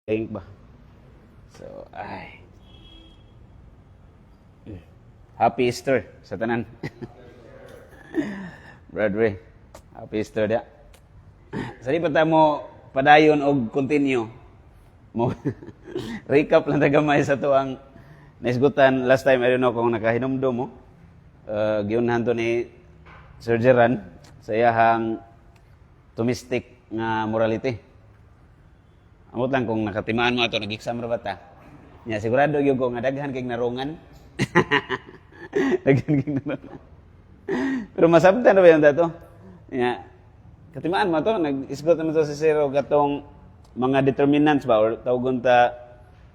Link ba? So, Happy Easter sa tanan. Brother, Happy Easter dia. Sa di pa ta mo padayon og continue. Mo recap lang ta gamay sa tuang naisgutan last time. I don't know kung nakahinumdum mo. Giunhan to ni Sir Geran sa iyahang domestic nga morality. Amot lang kung nakatimaan mo ato, nag-exam ra ba ta? Nya sigurado gyud ko nga daghan kay narungan. Daghan kay narungan. Pero masabtan na ba yun dato? Nya katimaan mo to, nag-isgot naman to si Zero katong mga determinants ba or tawgon ta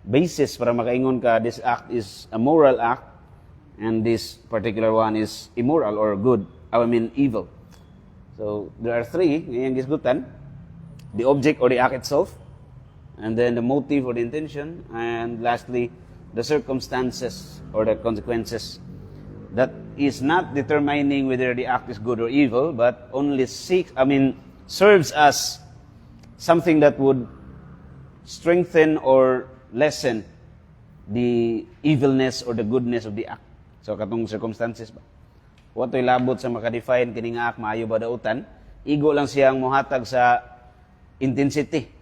basis para makaingon ka this act is a moral act and this particular one is immoral or good. I mean evil. So there are three ngayong gisgutan: the object or the act itself, and then the motive or the intention, and lastly, the circumstances or the consequences. That is not determining whether the act is good or evil, but only serves as something that would strengthen or lessen the evilness or the goodness of the act. So, katong circumstances ba? Wato'y labot sa makadefine kining act, maayo ba dautan? Igo lang siyang muhatag sa intensity.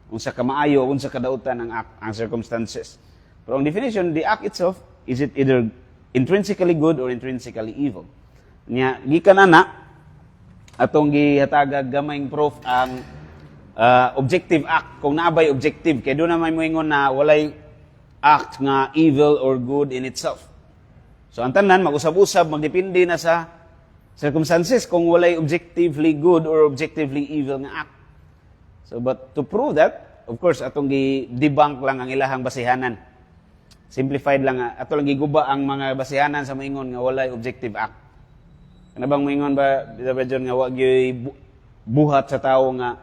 Unsa ka maayo, unsa ka dautan ang circumstances. Pero ang definition, the act itself, is it either intrinsically good or intrinsically evil? Nya gikan ana atong gihatagag gamayng proof ang objective act, kung naabay objective kay do na may moingon na walay act nga evil or good in itself. So ang tanan mag-usab-usab, magdepende na sa circumstances kung walay objectively good or objectively evil nga act. So, but to prove that, of course, atong gi-debunk lang ang ilahang basihanan. Simplified lang, ato lang giguba ang mga basihanan sa moingon nga walay objective act. Kana bang moingon ba, Dita John, nga wag buhat sa tao nga,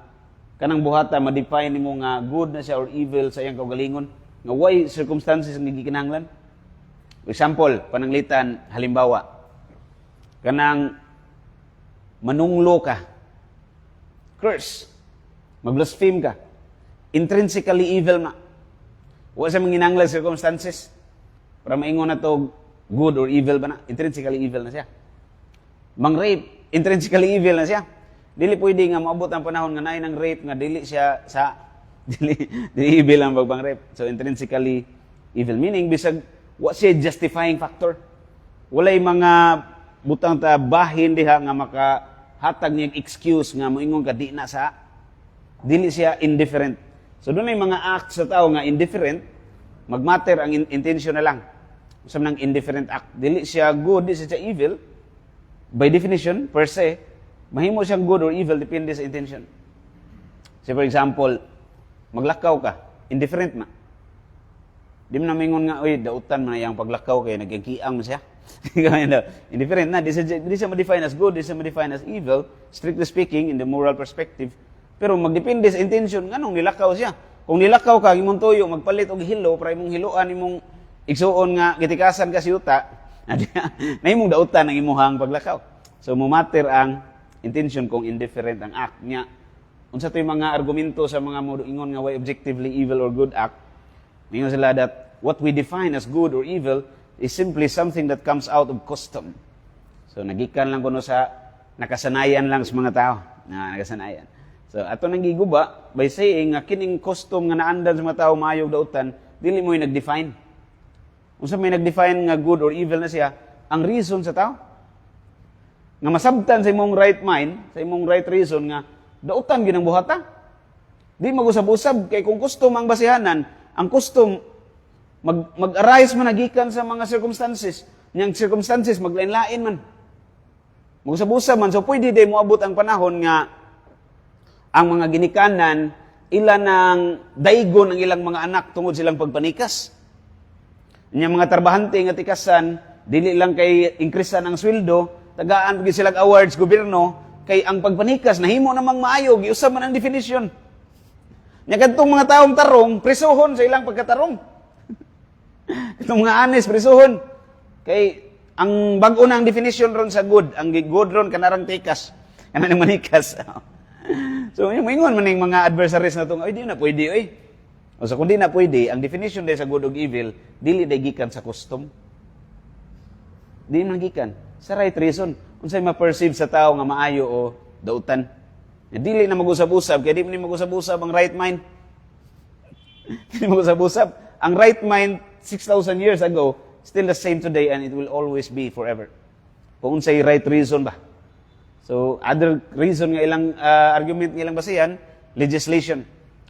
kanang buhata, ma-define nimo nga good na siya or evil sa iyang kaugalingon, nga why circumstances nga gikinahanglan. Example, pananglitan, halimbawa, kanang manunglo ka, curse, mag-blaspheme ka, intrinsically evil na. Wa sa manginanglan circumstances para maingon na to good or evil ba na? Intrinsically evil na siya. Mang-rape, intrinsically evil na siya. Dili pwede nga maabot ang panahon nga naay ng rape nga dili siya sa dili evil ang pagbang-rape. So intrinsically evil, meaning bisag wa siya justifying factor. Walay mga butang ta bahin diha nga makahatag niyang excuse nga moingon ka di na sa dili siya indifferent. So doon ay mga acts sa tao nga indifferent, magmatter ang intention na lang. Usab nang indifferent act, dili siya good, dili siya evil. By definition, per se, mahimo siyang good or evil depende sa intention. So for example, maglakaw ka, indifferent na. Di mo na mingon nga, oy, dautan mo na yung paglakaw kaya nagkikiang mo siya. Indifferent na, di siya ma-define as good, di siya ma-define as evil, strictly speaking, in the moral perspective. Pero magdepende sa intention, nganong nilakaw siya. Kung nilakaw ka, imong tuyo, magpalit og hilo, para imong hiluan, imong igsuon nga, gitikasan ka si yuta, na imong dautan ang imuhang paglakaw. So, mumatter ang intention kung indifferent ang act niya. Unsa to yung mga argumento sa mga ingon nga why objectively evil or good act, ingon sila that what we define as good or evil is simply something that comes out of custom. So, nagikan lang kuno sa nakasanayan lang sa mga tao. Nakasanayan. So, ato nang giguba, by saying, nga kining custom nga naandan sa mga tao maayog dautan, dili mo yung nag-define. Kung sa may nag-define nga good or evil na siya, ang reason sa tao. Nga masabtan sa imong right mind, sa imong right reason, nga dautan ginang buhata. Di mag-usab-usab, kay kung custom ang basihanan, ang custom, mag-arise man nagikan sa mga circumstances. Niyang circumstances, maglain-lain man. Mag-usab-usab man, so pwede day mo abot ang panahon nga ang mga ginikanan, ilan ang daigon ang ilang mga anak tungod silang pagpanikas. Inyang mga trabahante nga tikasan, dili lang kay increasean ang sweldo, tagaan pag silang awards, gobyerno, kay ang pagpanikas, nahimo namang maayo, giusab man ang definition. Nya kadtong mga taong tarong, prisuhon sa ilang pagkatarong. Itong mga anis, prisuhon. Kay ang bag-o na ang definition ron sa good, ang good ron kanarang tikas, kanang manikas. So, yung ingon man yung mga adversaries na itong, ay, di na pwede, ay. O sa kundi na pwede, ang definition day sa good ug evil, dili day gikan sa custom. Dili man gikan sa right reason. Unsay ma-perceive sa tao nga maayo o dautan. Dili na mag-usab-usab, kaya di man mag-usab-usab ang right mind. Di mag-usab-usab. Ang right mind 6,000 years ago, still the same today and it will always be forever. Kung unsay right reason ba. So, other reason nga ilang argument nga ilang basihan, legislation.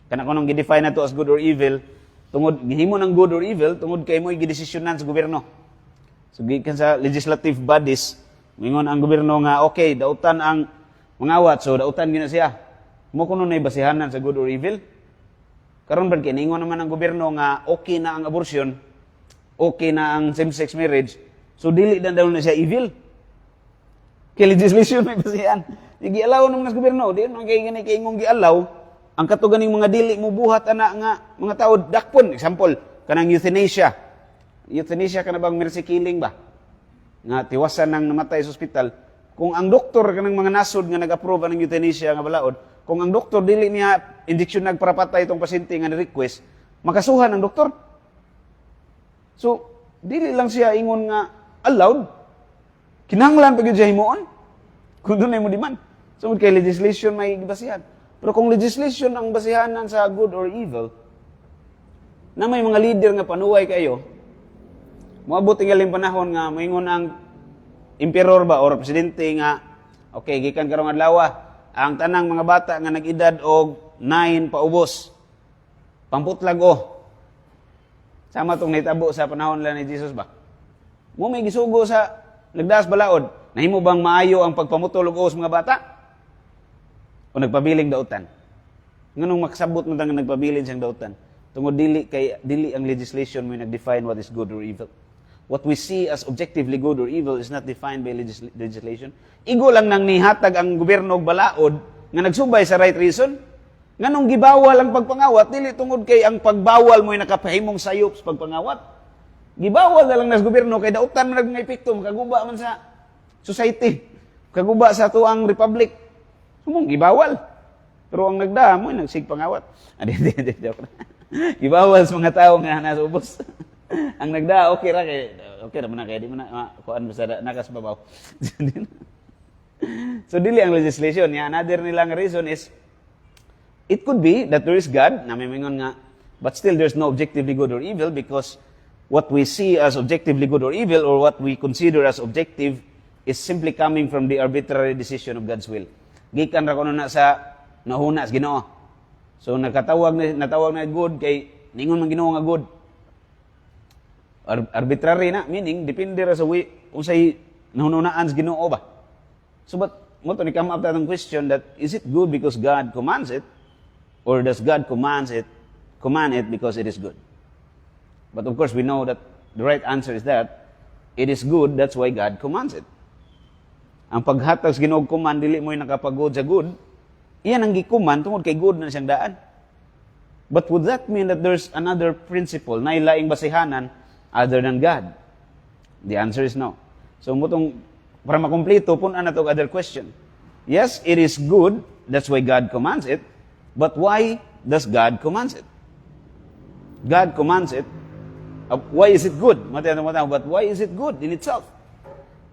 Kana kunong gi-define na to as good or evil, tungod gihimo ng good or evil, tungod kay mo'y gidesisyonan sa gobyerno. So, gikan sa legislative bodies, mingon ang gobyerno nga, okay, dautan ang mangawat, so dautan gina siya. Mo kuno na basihanan sa good or evil. Karon ba kiningon naman ang gobyerno nga okay na ang abortion, okay na ang same-sex marriage, so dili na daw na siya evil. Kay legislation may basihan. Gi-allow naman sa gobyerno, di man kay gani kay ingong gi-allow ang katuganing mga dili mo buhat ana nga mga tao dakpon. Example, kanang euthanasia. Euthanasia kana bang mercy killing ba? Nga tiwasan nang namatay sa ospital. Kung ang doktor kanang mga nasod nga nag-approve ng euthanasia nga balaod, kung ang doktor dili niya injection nagparapatay itong pasyente nga ni-request, makasuhan ang doktor. So, dili lang siya ingon nga allowed. Kinahanglan pag yun siya himuon. Kung doon ay mo diman. So, kay legislation may basihan. Pero kung legislation ang basihanan sa good or evil, na may mga leader nga panuway kayo, moabot ang galing panahon nga moingon ang emperor ba or presidente nga, okay, gikan karong adlaw, ang tanang mga bata nga nag-edad og 9 paubos, pamputlag o. Sama itong naitabo sa panahon lang ni Jesus ba? Mo may gisugo sa nagdaas balaod, nahimo bang maayo ang pagpamutol og sa mga bata? O nagpabiling dautan? Nganong makasabot man nga nagpabiling siyang dautan? Tungod dili ang legislation mo nag-define what is good or evil. What we see as objectively good or evil is not defined by legislation. Igo lang nang nihatag ang gobyerno og balaod nga nagsubay sa right reason. Nganong gibawal ang pagpangawat, dili tungod kay ang pagbawal mo'y nakapahimong sayop sa pagpangawat. Gibawal na lang nas gobyerno kay dautan man nag epekto, makaguba man sa society, kaguba sa tuang republic. Sumong gibawal. Pero ang nagda mo nagsigpangawat. Joke na. Gibawal sa mga tao nga nasa ubos. Ang nagda okay ra man na kay di man na kuan basta nakas babaw. So dili ang legislation ya. Another nilang reason is it could be that there is God, na may mingon nga, but still there's no objectively good or evil because what we see as objectively good or evil or what we consider as objective is simply coming from the arbitrary decision of God's will. Gikan ra kuno na sa nahuna sa Ginoo. So natawag na good kay ningon man Ginoo nga good. Arbitrary na, meaning depende ra sa unsay nahununaan sa Ginoo ba. So but mo to ni come up that question that is it good because God commands it or does God command it because it is good? But of course we know that the right answer is that it is good, that's why God commands it. Ang paghatag sa Ginoo command dili mo'y nakapagod sa good, iyan ang gikuman tungod kay good na siyang daan. But would that mean that there's another principle na ilaing basihanan other than God? The answer is no. So mutong para makumpleto pun ana tog other question. Yes, it is good, that's why God commands it. But why does God commands it? God commands it. Why is it good? But why is it good in itself?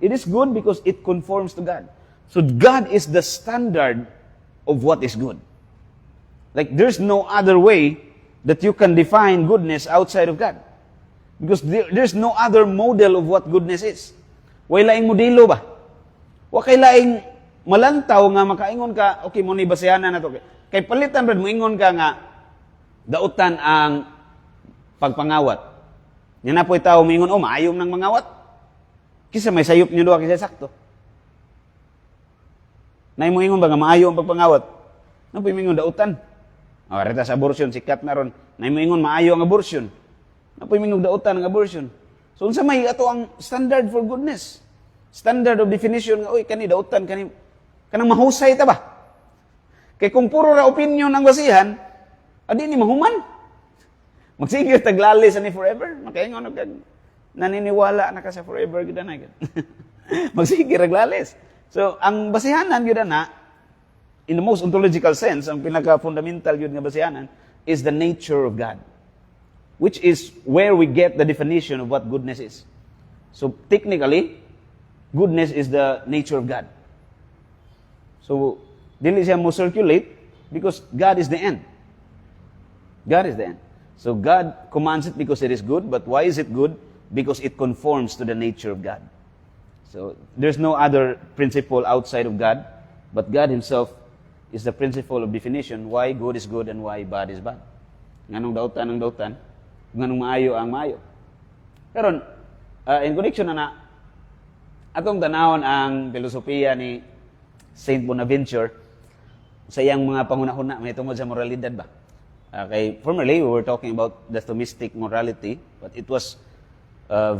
It is good because it conforms to God. So God is the standard of what is good. Like there's no other way that you can define goodness outside of God. Because there's no other model of what goodness is. Way laing modelo ba? Wa kay laing malantaw nga makaingon ka, okay mo ni basehanan na to. Kay palitan brad mo ingon ka nga dautan ang pagpangawat. Nya na po'y tao mingon, maayom ng mangawat. Kisa may sayop niyo duha kisa sakto. Nay mo ingon ba nga maayo ang pagpangawat? Na po'y mingon dautan. Reta sa abortion sikat na ron. Nay mo ingon maayo ang abortion. Na po'y mingon dautan ang abortion. So unsa may ato ang standard for goodness? Standard of definition nga kani dautan kanang mahusay ta ba? Kay kung puro ra opinion ang basihan, adi ni mahuman. Magsige taglalis ani forever. Makaingon og naniniwala na ka sa forever gid na. Magsige raglalis. So ang basihanan gyud na in the most ontological sense, ang pinaka fundamental gyud nga basihanan is the nature of God. which is where we get the definition of what goodness is. So technically, goodness is the nature of God. So, dili siya mo circulate because God is the end. God is the end. So God commands it because it is good, but why is it good? Because it conforms to the nature of God. So there's no other principle outside of God, but God Himself is the principle of definition why good is good and why bad is bad. Nganong dautan ang dautan, nganong maayo ang maayo. Karon, in connection na atong tanawon ang filosofiya ni Saint Bonaventure sa iyang mga pangunahuna may tungod sa moralidad ba? Okay, formerly we were talking about the Thomistic morality, but it was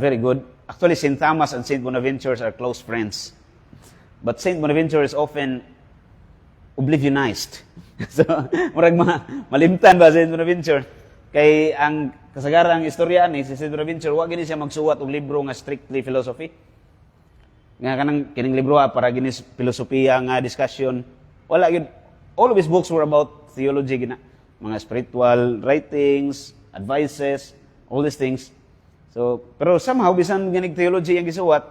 very good. Actually, Saint Thomas and Saint Bonaventure are close friends. But Saint Bonaventure is often oblivionized. So, murag malimtan ba Saint Bonaventure? Kay ang kasagarang istorya ni si Saint Bonaventure, wag gini siya magsuwat og libro nga strictly philosophy. Nga kanang kining libro para gini filosofiya nga discussion. Wala gyud. All of his books were about theology gina. Mga spiritual writings, advices, all these things. So, pero somehow, bisan ganig theology ang gisuwat,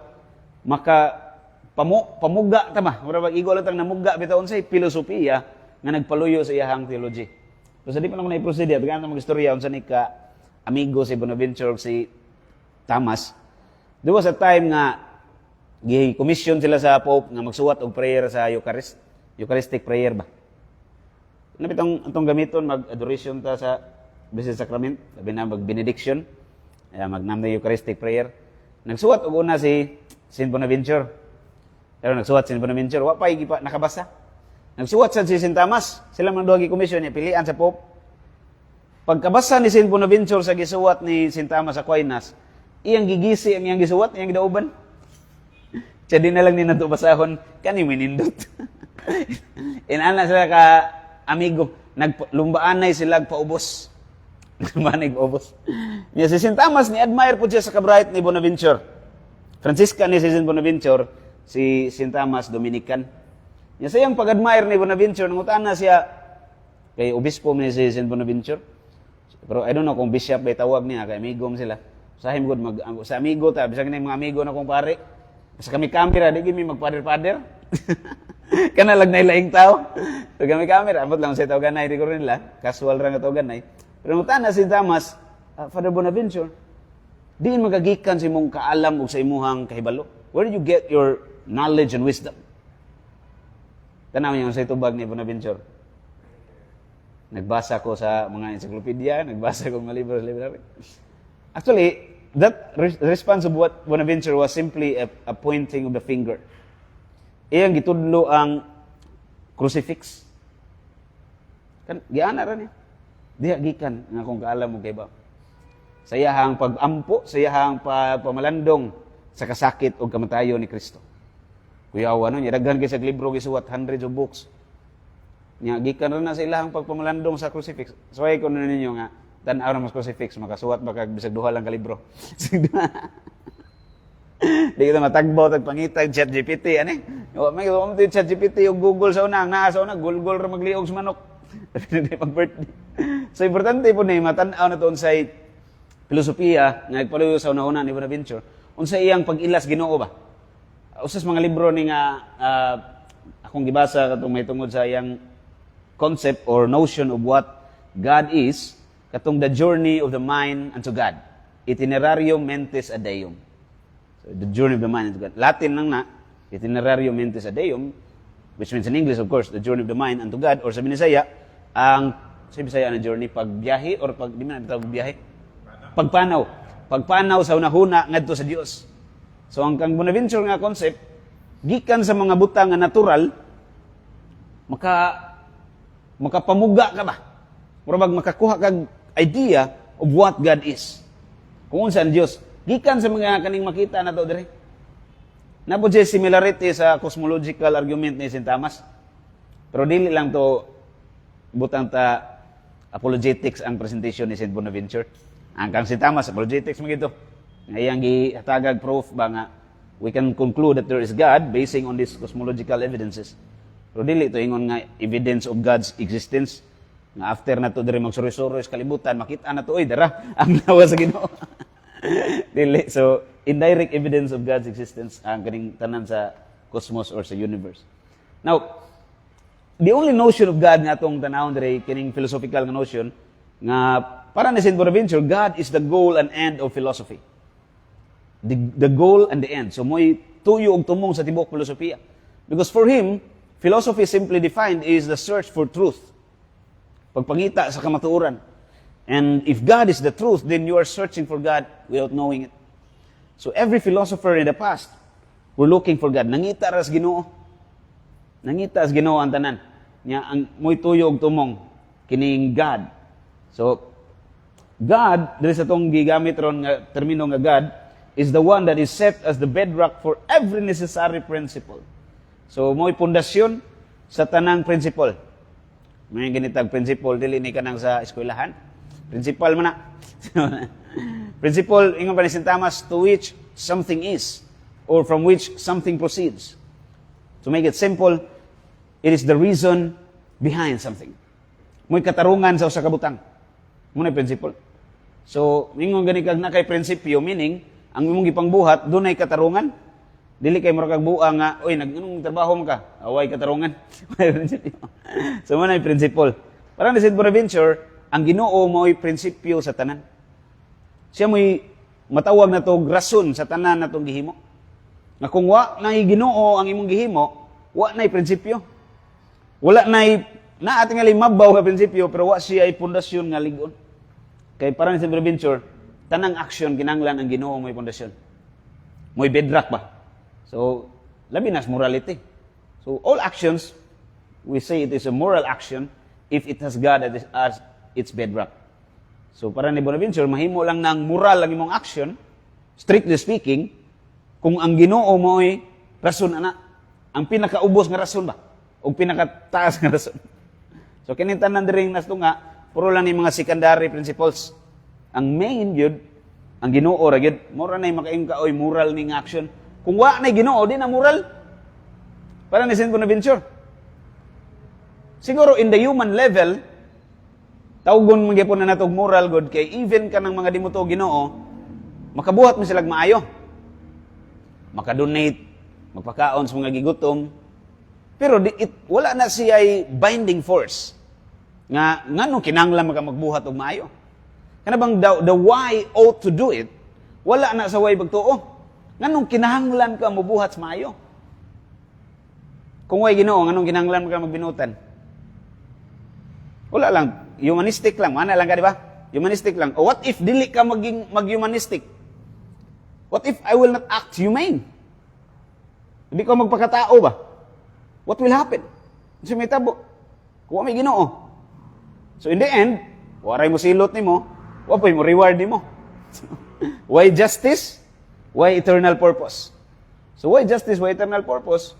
pamuga tama. Murag igo lang tang namuga bitaon sa filosofiya nga nagpaluyo sa iyahang theology. So, sa di pa lang na-proceed, bigyan ng istorya unsa ni ka amigo si Bonaventure si Thomas. There was a time nga gi-commission sila sa Pope nga magsuwat og prayer sa Eucharistic prayer ba. Itong gamiton, mag-adoration ta sa Blessed Sacrament, labi na mag-benediction, magnam na Eucharistic prayer. Nagsuwat og una si Saint Bonaventure. Pero nagsuwat si Bonaventure, wa pa nakabasa. Nagsuwat sa si Saint Thomas, sila man duha gi-commission niya, pilian sa Pope. Pagkabasa ni Saint Bonaventure sa gisuwat ni Saint Thomas Aquinas, iyang gigisi ang iyang gisuwat, iyang gidauban. Siya din na lang ni nato basahon, kani minindot. Inana sila ka amigo, naglumbaan na sila paubos. Lumbaan paubos. Niya si Saint Thomas ni admire po siya sa kabright ni Bonaventure. Franciscan ni si Saint Bonaventure, si Saint Thomas Dominican. Niya sa iyang pag-admire ni Bonaventure, nangutaan na siya kay obispo ni si Saint Bonaventure. Pero I don't know kung bishop bay tawag niya, kay amigom sila. Sa himgod sa amigo ta, bisag ni mga amigo na kong pare. Sa kami kamera, di gimi magpader-pader. Kana lang nailaing tao. So kami camera, abot lang sa tao ganay, di ko rin nila. Casual lang tao ganay. Pero mutan na si Thomas, Father Bonaventure, di magagikan sa imong kaalam o sa imuhang kahibalo. Where did you get your knowledge and wisdom? Tanaw niyo sa itubag ni Bonaventure. Nagbasa ko sa mga encyclopedia, nagbasa ko mga libro sa library. Actually, that response of what Bonaventure was simply a pointing of the finger. Iyang gitudlo ang crucifix. Giana ra niya. Diha gikan nga kung kaalam mo kay ba. Sa iyahang pag-ampo, sa iyahang pamalandong sa kasakit o kamatayon ni Kristo. Kuyawa no, daghan kay sa libro gisuwat hundreds of books. Nya gikan ra na sa ilahang pagpamalandong sa crucifix. So ay kuno ninyo nga tan-aw na mas crucifix makasuwat baka bisag duha lang ka libro. Di kita matagbaw tag pangitag ChatGPT ani. O may ChatGPT og Google sa una, naa sa una Google ra magliog sa manok. Di pag-birthday. So importante po ni matan-aw na to unsay filosofiya nga nagpaluyo sa una-una ni Bonaventure. Unsay iyang pag-ilas Ginoo ba? Usas mga libro ni nga akong gibasa katong may tungod sa iyang concept or notion of what God is, katong the journey of the mind unto God. Itinerarium mentis ad Deum. So, the journey of the mind unto God. Latin lang na, Itinerarium mentis ad Deum, which means in English, of course, the journey of the mind unto God, or sa Binisaya, sa Bisaya na journey, pagbiyahe, or di man na biyahe? Pagpanaw. Pagpanaw sa unahuna ngadto sa Dios. So, ang kang Bonaventure nga concept, gikan sa mga butang nga natural, makapamuga ka ba? Murabag makakuha kag idea of what God is. Kung unsa ang Dios, gikan sa mga kaning makita na to dire. Napo jay similarity sa cosmological argument ni Saint Thomas. Pero dili lang to butang ta apologetics ang presentation ni Saint Bonaventure. Ang kang Saint Thomas apologetics mo gito. Ngayang gihatagag proof ba nga we can conclude that there is God basing on these cosmological evidences. Pero dili ito ingon nga evidence of God's existence. Nga after na to diri magsuri-suri sa kalibutan, makita na to, oy, dara, ang lawas sa Ginoo. Dili. So, indirect evidence of God's existence ang kaning tanan sa cosmos or sa universe. Now, the only notion of God nga atong tanawon diri kining philosophical nga notion nga para ni St. Bonaventure, God is the goal and end of philosophy. The goal and the end. So, mo'y tuyo og tumong sa tibok filosofiya. Because for him, philosophy simply defined is the search for truth. Pagpangita sa kamatuoran. And if God is the truth, then you are searching for God without knowing it. So every philosopher in the past were looking for God. Nangita ras Ginoo. Nangita as Ginoo ang tanan. Nya ang mo'y tuyo og tumong kining God. So God, diri sa tong gigamit ron nga termino nga God, is the one that is set as the bedrock for every necessary principle. So mo'y pundasyon sa tanang principle. May ganitag principle dili ni kanang sa eskwelahan. Principle man na. Principle ingon pa ni St. Thomas, to which something is or from which something proceeds. To make it simple, it is the reason behind something. Mo'y katarungan sa usa ka butang. Muna principle. So, ingon gani kag na kay prinsipyo, meaning ang imong gipangbuhat dunay katarungan. Dili kay mura kag buang nga, oy, nag-anong trabaho mo ka? Away katarungan. So, muna yung principle. Parang ni St. Bonaventure, ang Ginoo mo'y prinsipyo sa tanan. Siya mo'y matawag na to rason sa tanan na itong gihimo. Nga kung wa na'y Ginoo ang imong gihimo, wa na'y prinsipyo. Wala na'y, na ating nga mabaw nga prinsipyo, pero wa siya ay pundasyon nga ligon. Kay parang ni St. Bonaventure, tanang action, kinanglan ang Ginoo mo'y pundasyon. Mo'y bedrock ba? So, labi nas morality. So, all actions, we say it is a moral action if it has God as its bedrock. So, para ni Bonaventure, mahimo lang ng moral ang imong action, strictly speaking, kung ang Ginoo mo'y rason ana, ang pinakaubos nga rason ba? O pinakataas nga rason. So, kinintanan din nas to nga, puro lang ni mga secondary principles. Ang main yun, ang Ginoo ra gyud, mura na makaing kaoy moral ning action. Kung wa na Ginoo, di na moral. Para ni St. Bonaventure. Siguro in the human level, tawgon man gyapon na natog moral good kay even kanang mga di mo to Ginoo, makabuhat mo silang maayo. Makadonate, magpakaon sa mga gigutom. Pero wala na siya ay binding force. Nga kinanglan maka magbuhat og maayo. Kana bang the why ought to do it, wala na sa way bagtuo. Nganong kinahanglan ka mabuhat sa maayo? Kung way Ginoo, nganong kinahanglan ka magbinutan? Wala lang, humanistic lang, mana lang ka, di ba? Humanistic lang. O what if dili ka mag-humanistic? What if I will not act humane? Hindi ka magpakatao ba? What will happen? Kasi may tabo. Kung may Ginoo. So in the end, waray mo silot nimo, wapoy mo reward nimo. Why justice? Why eternal purpose? So why justice, why eternal purpose?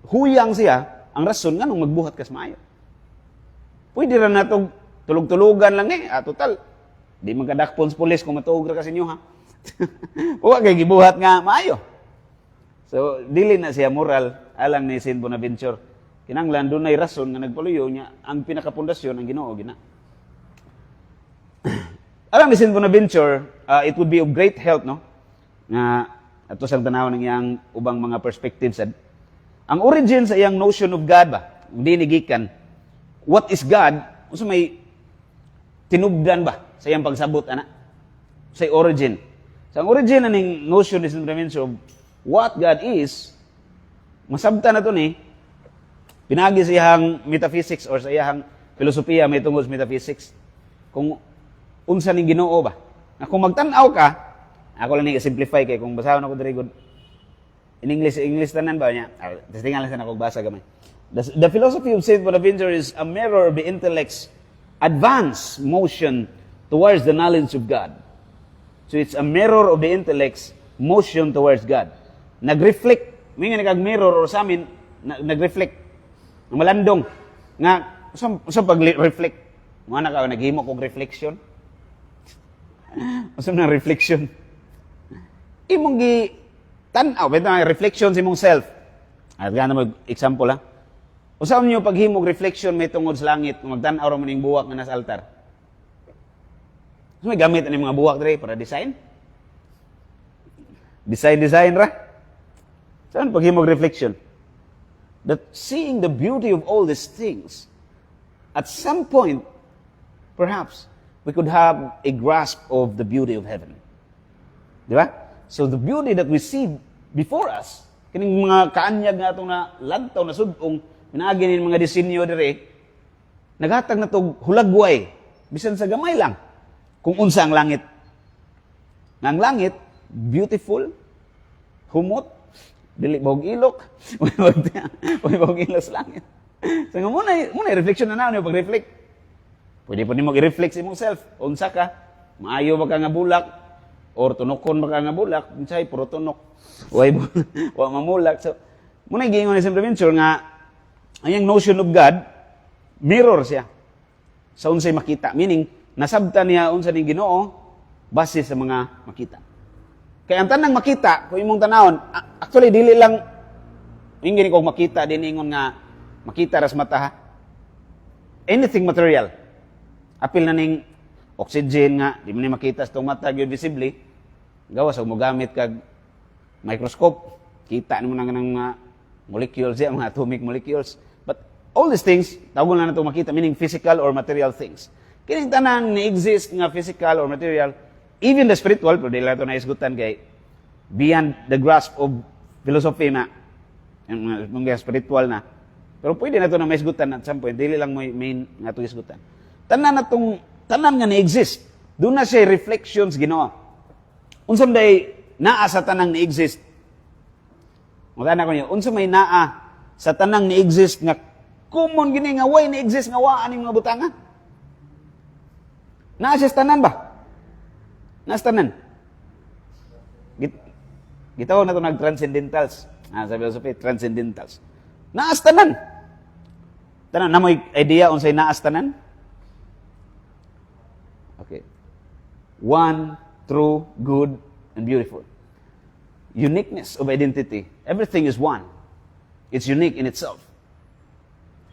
Huyang siya, ang rason nga nung magbuhat kas maayo. Pwede rin na itong tulog-tulugan lang total. Di magkadakpon sa pulis kung matuog ra kasi nyo ha. Huwag kay gibuhat nga maayo. So, dili na siya moral, alang ni St. Bonaventure. Kinanglan, doon ay rason nga nagpaluyo niya, ang pinakapundasyon ang Ginoo gina. Alam ni St. Bonaventure, it would be of great help, no? Nga ato sang tanaw ng iyang ubang mga perspectives. Ang origin sa iyang notion of God ba, dinigikan, what is God, so may tinubdan ba sa iyang pagsabot, ana? Sa origin. Sa ang origin ng notion ni St. Bonaventure of what God is, masabta na to ni, pinagi sa iyang metaphysics or sa iyang filosofiya may tungkol sa metaphysics. Kung unsa ning Ginoo ba? Na kung magtan-aw ka, ako lang ni-simplify kay kung basahon ako diri good. In English tanan ba niya? Testingan lang sa ako basa gamay. The philosophy of St. Bonaventure is a mirror of the intellect's advance motion towards the knowledge of God. So it's a mirror of the intellect's motion towards God. Nag-reflect, may nga nag-mirror or sa amin, nag-reflect. Malandong. Nga, sa pag-reflect, mga naka, naghimo kong reflection. Masam na reflection. Imong gi tanaw, beta reflection sa imong self. At gana mag example ha. Usaon niyo paghimog reflection may tungod sa langit, magtan-aw ra man ning buwak nga nasa altar. So, may gamit ani mga buwak diri para design. Design ra. Saan paghimog reflection? That seeing the beauty of all these things, at some point, perhaps, we could have a grasp of the beauty of heaven. Di ba? So the beauty that we see before us, kining mga kaanyag nga itong na lantaw na sudong, minaagi ni mga disenyo dire, naghatag na itong hulagway, bisan sa gamay lang, kung unsa ang langit. Nga ang langit, beautiful, humot, dili bahog ilok, may bahog ilok sa langit. So nga muna reflection na naon pag reflect. Pwede po nimo i-reflect sa imong self. Unsa ka? Maayo ba ka nga bulak? Or tunokon ba ka nga bulak? Unsay puro tunok. Wa mamulak. So muna giingon ni St. Bonaventure nga ang notion of God mirror siya sa unsay makita. Meaning nasabtan niya unsa ning Ginoo base sa mga makita. Kaya ang tanang makita, kung imong tanawon, actually, dili lang, yung gini kong makita, din ingon nga, makita ras mata ha. Anything material. Apil na ning oxygen nga, di mo ni makita sa itong mata, yun visibly, gawa sa umugamit kag microscope, kita mo na ng mga molecules, mga atomic molecules. But all these things, tawag na ito makita, meaning physical or material things. Kining tanang ni-exist nga physical or material, even the spiritual, pero dili ito naisgutan kay beyond the grasp of philosophy na, yung mga spiritual na. Pero pwede na ito na maisgutan at some point, dili lang may main nga ito isgutan. Tanan nga na-exist, doon na siya reflections ginawa. Unsam day naa sa tanang na-exist, magana ko niyo, unsam may naa sa tanang na-exist nga common gini nga way na-exist nga waan yung mga butangan. Naa siya sa tanan ba? Nastanan. Gitawag na ito nag-transcendentals. Sa philosophy, transcendentals. Naastanan. Tanan, na mo idea unsay naastanan? Okay. One, true, good, and beautiful. Uniqueness of identity. Everything is one. It's unique in itself.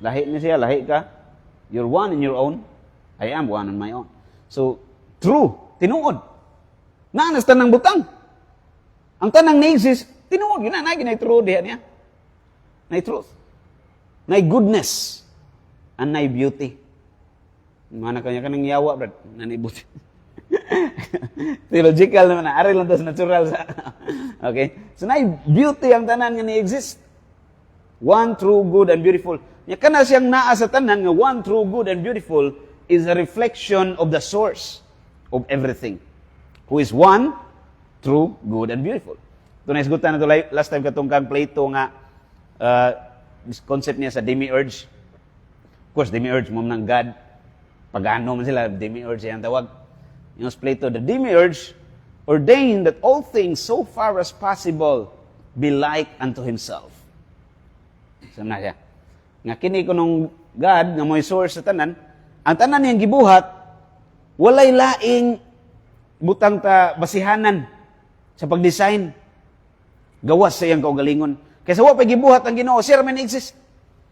Lahi niya siya, lahi ka. You're one in your own. I am one on my own. So, true, tinuod. Naanas tanang butang. Ang tanang na-exist, tinuod. Yun na, true diha niya. Na truth. Na goodness. And na beauty. Mana kanya kanang yawa, brad. Na beauty. Theological naman na. Ari lang tas natural sa. Okay? So na beauty ang tanan nga na-exist. One true, good, and beautiful. Nya kana siyang naa sa tanan nga one true, good, and beautiful is a reflection of the source of everything. Who is one, true, good, and beautiful. Ito na isgutan na ito last time katong kang Plato nga this concept niya sa demiurge. Of course, demiurge mo ng God. Pagano man sila, demiurge yan tawag. Yung Plato, the demiurge ordained that all things so far as possible be like unto himself. Saan na siya? Nga kini ko nung God, nga may source sa tanan, ang tanan niyang gibuhat, walay laing butang ta basihanan sa pag-design. Gawas sa iyang kaugalingon. Kaysa wa pa gibuhat ang Ginoo, siya man exist.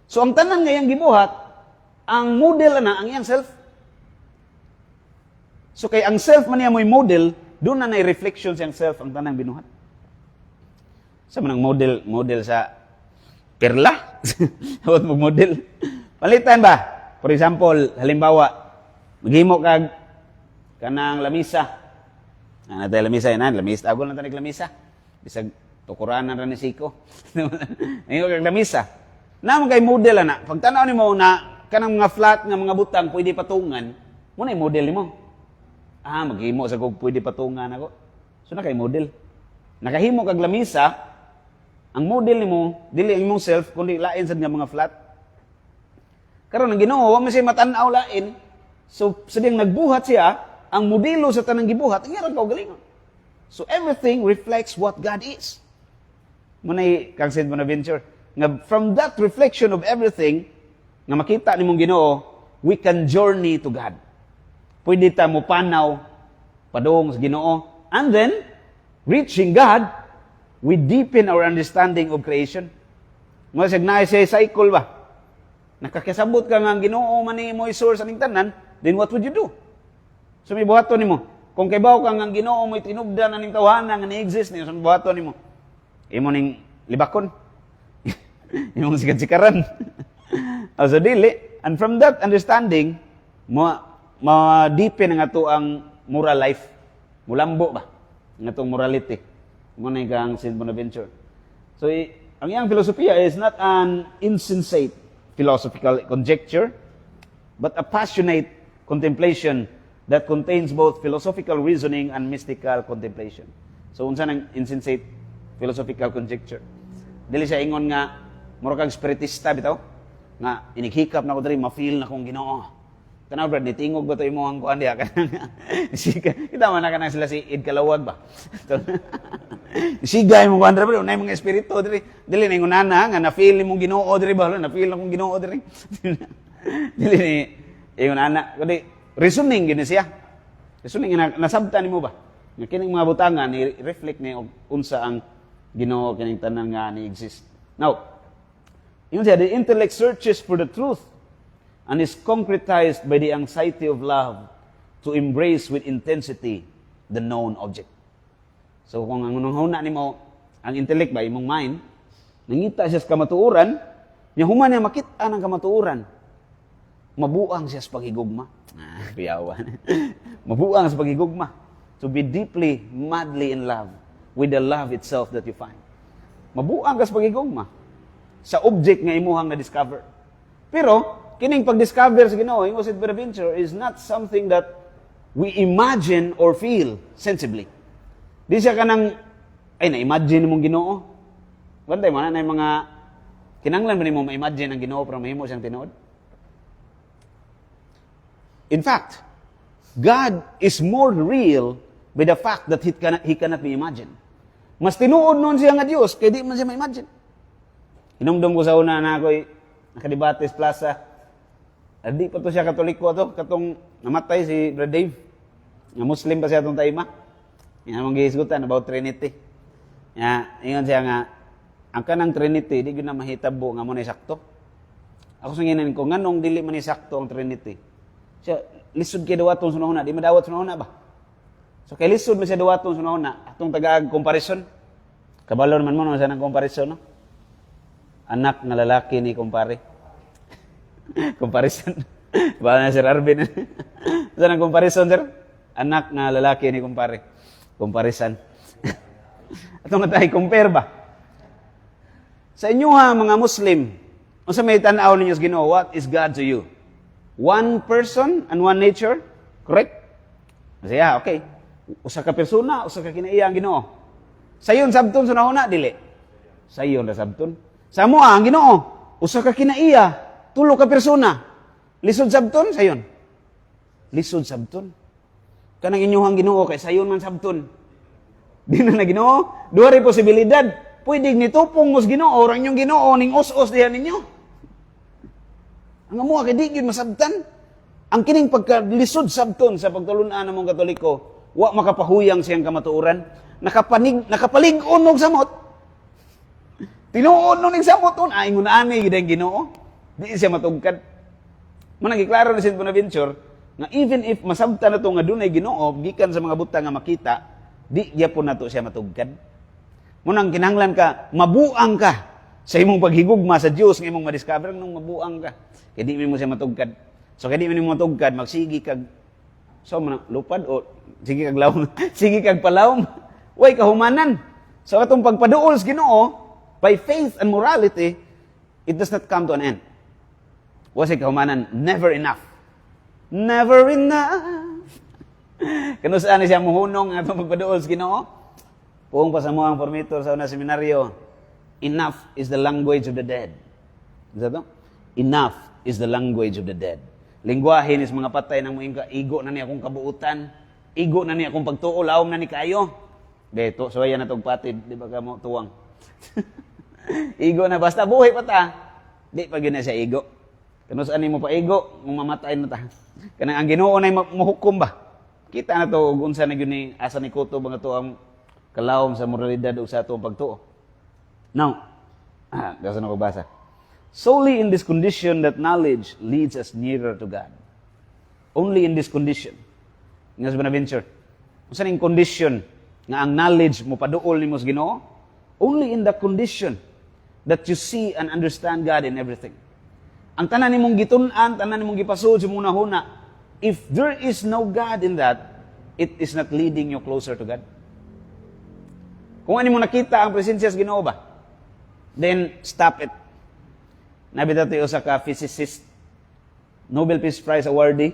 So ang tanan nga iyang gibuhat, ang model na ang iyang self. So kay ang self man niya mo'y model, doon na reflection siyang self ang tanang binuhat. Sa manang model sa perla? Hawat mo model. Palitan ba? For example, halimbawa, maghimo kag kanang lamisa. Natay lamisa yan, lamisa. Agol na tanig lamisa. Bisag tukuranan ra ni Siko. Ngayon kag lamisa. Naman kay model na. Pag tanaw nimo na kanang mga flat nga mga butang pwede patungan, mo na model nimo. Maghimo sa kog pwede patungan ako. So na kay model. Nakahimo kag lamisa, ang model nimo dili ang imong self kundi lain sad nga mga flat. Karon ang Ginoo wa man siya matan-aw lain. So sa diyang nagbuhat siya, ang modelo sa tanang gibuhat, ang iyang kaugalingon. So everything reflects what God is. Munay kang St. Bonaventure, nga from that reflection of everything, nga makita nimong Ginoo, we can journey to God. Pwede ta mo panaw, padung sa Ginoo, and then, reaching God, we deepen our understanding of creation. Mga siya cycle ba? nakakasabot ka nga ang Ginoo man ni mo source aning tanan, then what would you do? So may buhaton nimo. Kung kaybaw ka nga ang Ginoo mo tinubdan aning tawhana nga ni-exist niyo, so buhaton nimo. Imo ning libakon. Imong sikad-sikaran. So dili, and from that understanding, ma-deepen nga to ang moral life. Mulambo ba? Nga tong morality. Mo na kang St. Bonaventure. So, ang iyang filosofiya is not an insensate philosophical conjecture, but a passionate contemplation that contains both philosophical reasoning and mystical contemplation. So, unsa nang insensate philosophical conjecture? Dili siya ingon nga, mura kang spiritista bitaw, nga inighikap na ko diri, ma-feel na kong Ginoo. Tanaw brad, nitingog ba ito yung mga kuhan diya? Kita man na ka na sila si Id Kalawag ba? Sigay mo kuhan diri, unay mga espiritu diri. Dili na yung nana, nga na-feel mong Ginoo diri ba? Na-feel na kong Ginoo diri. Dili ni yung nana. Kundi, reasoning gini siya. Reasoning, nasabtan mo ba? Nga kining mga butangan, i-reflect ni unsa ang Ginoo kining tanan nga ni-exist. Now, yung siya, the intellect searches for the truth and is concretized by the anxiety of love to embrace with intensity the known object. So kung ang unang-una nimo ang intellect ba, imong mind, nangita siya sa kamatuoran, niya human niya makita ng kamatuoran, mabuang siya sa paghigugma. Piyawan. Mabuang sa paghigugma. To be deeply, madly in love with the love itself that you find. Mabuang ka sa paghigugma sa object nga imuhang na-discover. Pero, kining pag-discover sa Ginoo, yung St. Bonaventure, is not something that we imagine or feel sensibly. Di siya kanang, ay, na-imagine mong Ginoo. Bantay mo na yung mga, kinanglan ba ni mo ma-imagine ang Ginoo pero mahimo siyang tinuod? In fact, God is more real by the fact that He cannot be imagined. Mas tinuod nun siya nga Diyos, kaya di man siya ma-imagine. Inumdum ko sa una na ako'y nakadibates plaza. Di pa to siya katoliko to, katong namatay si Brother Dave. Nga Muslim pa siya itong taima. Yan ang gihisgutan about Trinity. Ingon siya nga, ang kanang Trinity, di na mahitabo nga mo na sakto. Ako sanginan ko, nganong dili man sakto ang Trinity? Siya, lisod kay dawaton sunahuna, di madawat sunahuna ba? So kay lisod man siya dawaton sunahuna, atong tagaag comparison. Kabalo naman mo siya ng comparison, no? Anak na lalaki ni kumpare. Comparison. Bala na Sir Arvin. Saan ang comparison, sir? Anak na lalaki ni kumpare. Comparison. Atong nga tayo, compare ba? Sa inyo ha, mga Muslim, kung sa may tanaw ninyo sa Ginoo, what is God to you? One person and one nature? Correct? Kasi okay. Usa ka persona, usa ka kinaiya ang Ginoo. Sayon sabton sa nahuna, dili. Sayon na sabton. Sa mo ang Ginoo, usa ka kinaiya, tulo ka persona. Lisod sabton, sayon. Lisod sabton. Kanang inyuhang Ginoo kay sayon man sabton. Di na Ginoo, duha ray posibilidad. Pwede nitupong mos Ginoo, orang yung Ginoo ning os-os diyan ninyo. Ang amo kay di gyud masabtan. Ang kining pagkalisod sabton sa pagtulun-an namong Katoliko, wa makapahuyang siyang kamatuoran. Nakapalig-on og samot. Tinuon nun samot on, ay ngunani gyud ang Ginoo. Di siya matugkad. Managiklaro ni St. Bonaventure na even if masabtan na ito nga dunay Ginoo, gikan sa mga buta nga makita, di gyapon nato siya matugkad. Munang kinahanglan ka, mabuang ka sa imong paghigugma sa Dios nga imong ma-discover nung mabuang ka. Kaya di mo siya matugkad. So kaya di mo matugkad, magsigi kag lupad o sige kag lawom, sige kag palawom. Way kahumanan. So atong pagpaduol sa Ginoo by faith and morality, it does not come to an end. Wasi kahumanan, never enough. Never enough. Kano saan siya muhunong nga itong magpaduol sa Ginoo? Puong pa sa mga formator sa una seminaryo, enough is the language of the dead. Is that no? Enough is the language of the dead. Lingwahe is mga patay ng mga igo na niya akong kabuutan. Igo na niya akong pagtuo, laom na ni kayo. Beto, so yan na itong patid, di ba ka mo tuwang? Igo na, basta buhay pa ta. Di pa gina siya igo. Kano saan mo pa igo, kung mamatay na ta. Kanang ang Ginoo na mahukom ba? Kita na to, unsa na yun ni asa ni Kuto, mga to ang kalawom sa moralidad o sa itong pagtuo. Now, kasi na ko basa. Solely in this condition that knowledge leads us nearer to God. Only in this condition. Nga sa Bonaventure, kung saan yung condition nga ang knowledge mo paduol ni mo sa Ginoo? Only in the condition that you see and understand God in everything. Ang tanan nimong gitun-an, tanan nimong gipasud sa muna-huna, if there is no God in that, it is not leading you closer to God. Kung ano mo nakita ang presensya sa Ginoo ba, then stop it. Nabita tayo sa ka-physicist, Nobel Peace Prize awardee,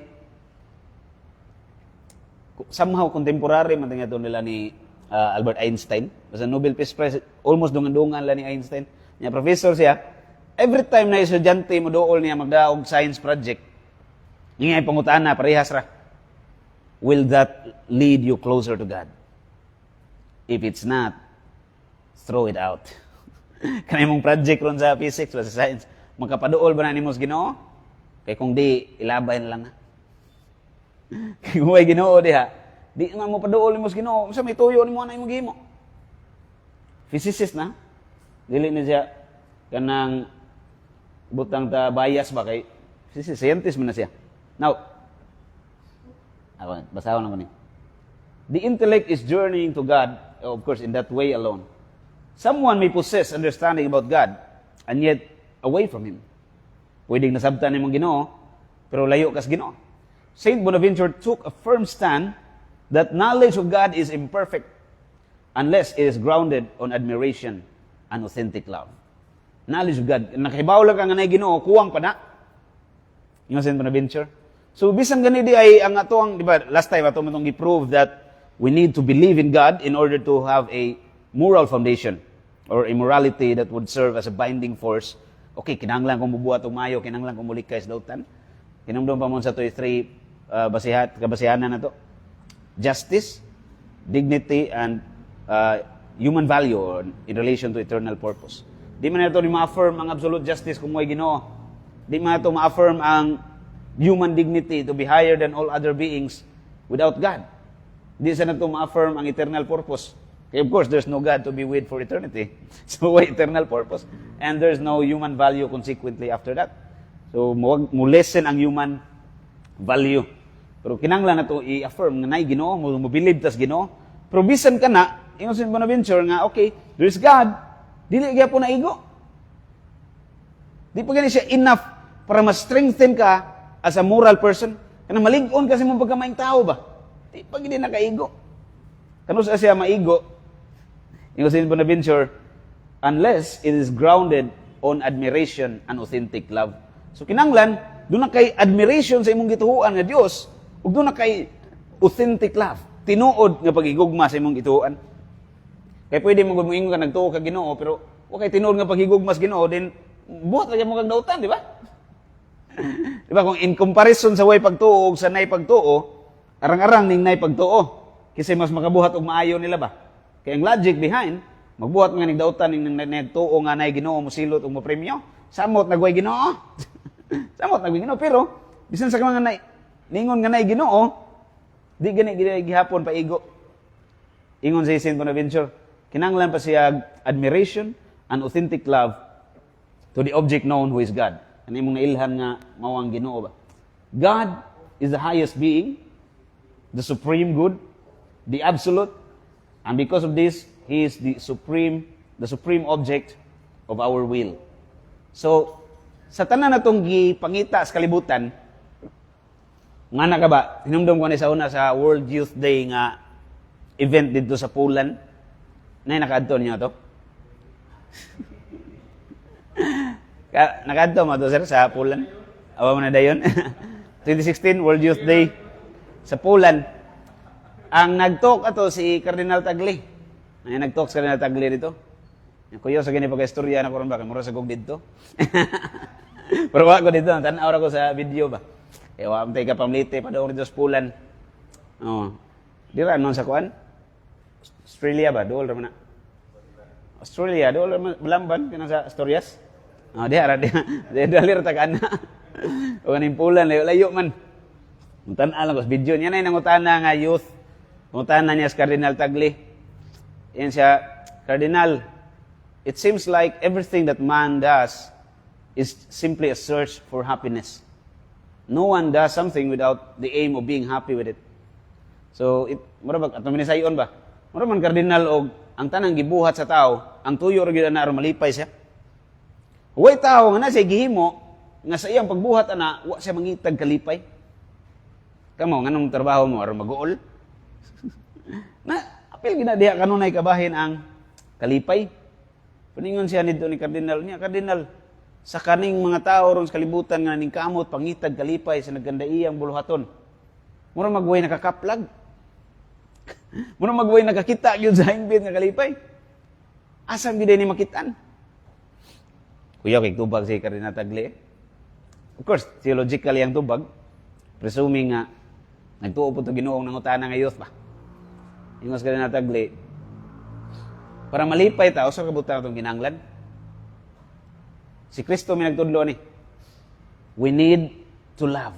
somehow contemporary man ito nila ni Albert Einstein. Basta Nobel Peace Prize, almost dungan-dungan lang ni Einstein. Niya professor siya, every time na estudyante mo dool niya magdaog science project, ingay pangutaan na, parehas ra. Will that lead you closer to God? If it's not, throw it out. Kanay mong project ron sa physics, sa science, magkapaduol ba na ni mo sa Ginoo? Kaya kung di, ilabay na lang na. Kaya kung may Ginoo diha, di nga mo paduol ni mo sa Ginoo, sa may tuyo ni mo na imong gimo. Physicist na, dili na siya kanang butang ta bias ba kay scientist man na siya. Now, basahon lang ko ni. The intellect is journeying to God, of course, in that way alone. Someone may possess understanding about God, and yet away from Him. Pwedeng nasabtan ni mong Ginoo, pero layo kas Ginoo. Saint Bonaventure took a firm stand that knowledge of God is imperfect unless it is grounded on admiration and authentic love. Knowledge of God. Nakahibaw lang ka nga na Ginoo, kuwang pa na. Yung Saint Bonaventure. So, bisan ganidi ay ang atong, di ba, last time atong itong i-prove that we need to believe in God in order to have a moral foundation or a morality that would serve as a binding force. Okay, kinahanglan kung bubuhat og maayo, kinahanglan kung mulikay sa dautan. Kinamdom pa mo sa to three kabasihanan na to. Justice, dignity, and human value in relation to eternal purpose. Di man ito ma-affirm ang absolute justice kung may Ginoo. Di man ito ma-affirm ang human dignity to be higher than all other beings without God. Di sa na ito ma-affirm ang eternal purpose. Okay, of course, there's no God to be with for eternity. So, why eternal purpose? And there's no human value consequently after that. So, mo-lessen ang human value. Pero kinanglan na ito i-affirm nga na'y Ginoo, mo believe tas Ginoo. Pero bisan ka na, yung Saint Bonaventure nga, okay, there's God, dili kaya po naigo. Di pa ganun siya enough para ma-strengthen ka as a moral person. Kana malig-on kasi mong pagkamaing tao ba? Di pa gini nakaigo. Kano sa siya maigo, yung Saint Bonaventure, unless it is grounded on admiration and authentic love. So kinanglan, doon na kay admiration sa imong gituhuan nga Dios, ug doon na kay authentic love, tinuod nga pagigugma sa imong gituhuan. Kaya pwede mo gumingon ka nagtuo ka Ginoo, pero wa kay tinuod nga pagigugma sa Ginoo, then buhat lagi mo kang dautan, di ba? Di ba kung in comparison sa way pagtuo ug sa nay pagtuo, arang-arang ning nay pagtuo, kasi mas makabuhat og maayo nila ba? Kaya ang logic behind, magbuhat nga ning dautan ning nagtuo nga nay Ginoo mo silot ug mo premyo, samot nagway Ginoo. Samot nagway Ginoo, pero bisan sa mga nay ningon nga nay Ginoo, di gani gihapon paigo. Ingon si Saint Bonaventure, kinanglan pa siya admiration and authentic love to the object known who is God. Ano imong nailhan nga mao ang Ginoo ba? God is the highest being, the supreme good, the absolute, and because of this, He is the supreme object of our will. So, sa tanan natong gipangita sa kalibutan, nga na ka ba, hinumdum ko na sa una sa World Youth Day nga event dito sa Poland. Nakaadto niyo to? Nakaadto mo to, sir, sa Poland? Awa mo na dayon? 2016 World Youth Day sa Poland. Ang nag-talk ato si Cardinal Tagle. Ay nag-talk si Cardinal Tagle dito. Kuya sa gani pagka-istorya na karon ba kay mura sa gog dito. Pero wa ko dito, tan-aw ra ko sa video ba. Eh wa amtay ka pamlite pa daw dito sa Poland. Oh. Dira non sa kuan? Australia ba? Dool ra man na. Australia, dool ra Balamban kana sa Asturias. Oh, diha ra diha. Dalir ta kana. O kaning Poland layo man. Tan-aw lang ko sa video niya nay nangutana nga youth. Nangutana niya sa Cardinal Tagle. Yan siya, Cardinal, it seems like everything that man does is simply a search for happiness. No one does something without the aim of being happy with it. So, mura ba, atong minisayon ba? Mura man kardinal og ang tanang gibuhat sa tao, ang tuyo ra gyud na aron malipay siya. Huwag tao nga na siya gihimo, nga sa iyang pagbuhat ana, wa siya mangitag kalipay. Kamo, nganong trabaho mo, aron mag-uol? Na, apil ginadiha kanunay kabahin ang kalipay. Paningon siya nito ni Kardinal niya, Kardinal, sa kaning mga tao ron sa kalibutan nga ning kamot, pangitag kalipay sa naggandaiyang buluhaton. Mura magway nakakaplag. Mura magway nakakita yun sa hingbit nga kalipay. Asam gid ni makitaan? Kuya, kay tubag si Kardinal Tagle. Of course, theologically ang tubag, presuming nga, nagtuo po ito Ginoong nangutana nga youth ba? Ingos Kardinal Tagle, para malipay tao, sa kabutan itong ginanglan. Si Kristo may nagtudlo ni, we need to love.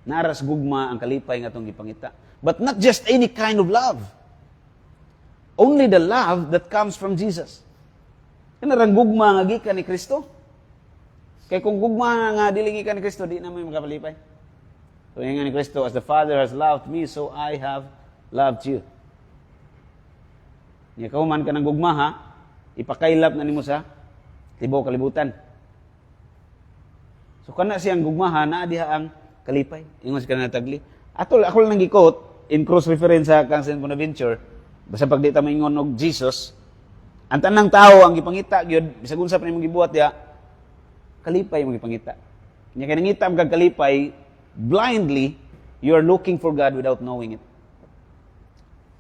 Naras gugma ang kalipay nga itong ipangita. But not just any kind of love. Only the love that comes from Jesus. Kanarang gugma nga gikan ni Kristo. Kaya kung gugma nga dili gikan ni Kristo, di na may makapalipay. So yung nga ni Kristo, as the Father has loved me, so I have loved you. Nga kauman ka ng gugma ha, ipakailap na nimo sa tibaw kalibutan. So kana siyang gugmaha na diha ang kalipay. Ingon si Kardinal Tagle. Ako lang gikot in cross reference sa kang St. Bonaventure, basta pag di ta maingon og Jesus, ang tanang tao ang gipangita gyud bisag unsa pa nimong gibuhat diha, kalipay mong gipangita. Nya kay nangita ang kalipay blindly, you are looking for God without knowing it.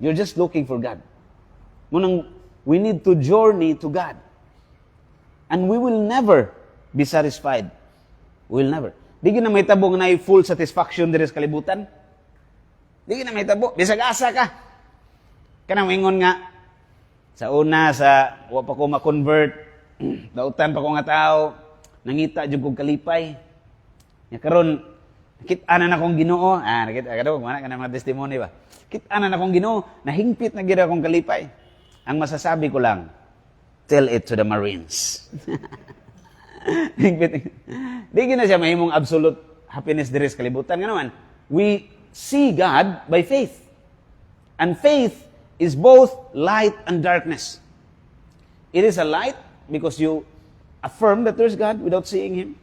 You're just looking for God. Munang, we need to journey to God. And we will never be satisfied. We will never. Di na may tabo nga na full satisfaction diri sa kalibutan. Di na may tabo. Bisag asa ka. Kanang mingon nga, sa una, wa pa ko ma-convert, dautan pa ko nga tao, nangita jud kog kalipay. Nya karon kita-ana na akong Ginoo. Nakita ka daw, mana ka na mga testimony ba? Kita-ana na akong Ginoo, nahingpit na gid akong kalipay. Ang masasabi ko lang, tell it to the Marines. Di na siya mahimong absolute happiness diri sa kalibutan. Nga naman, we see God by faith. And faith is both light and darkness. It is a light because you affirm that there's God without seeing Him.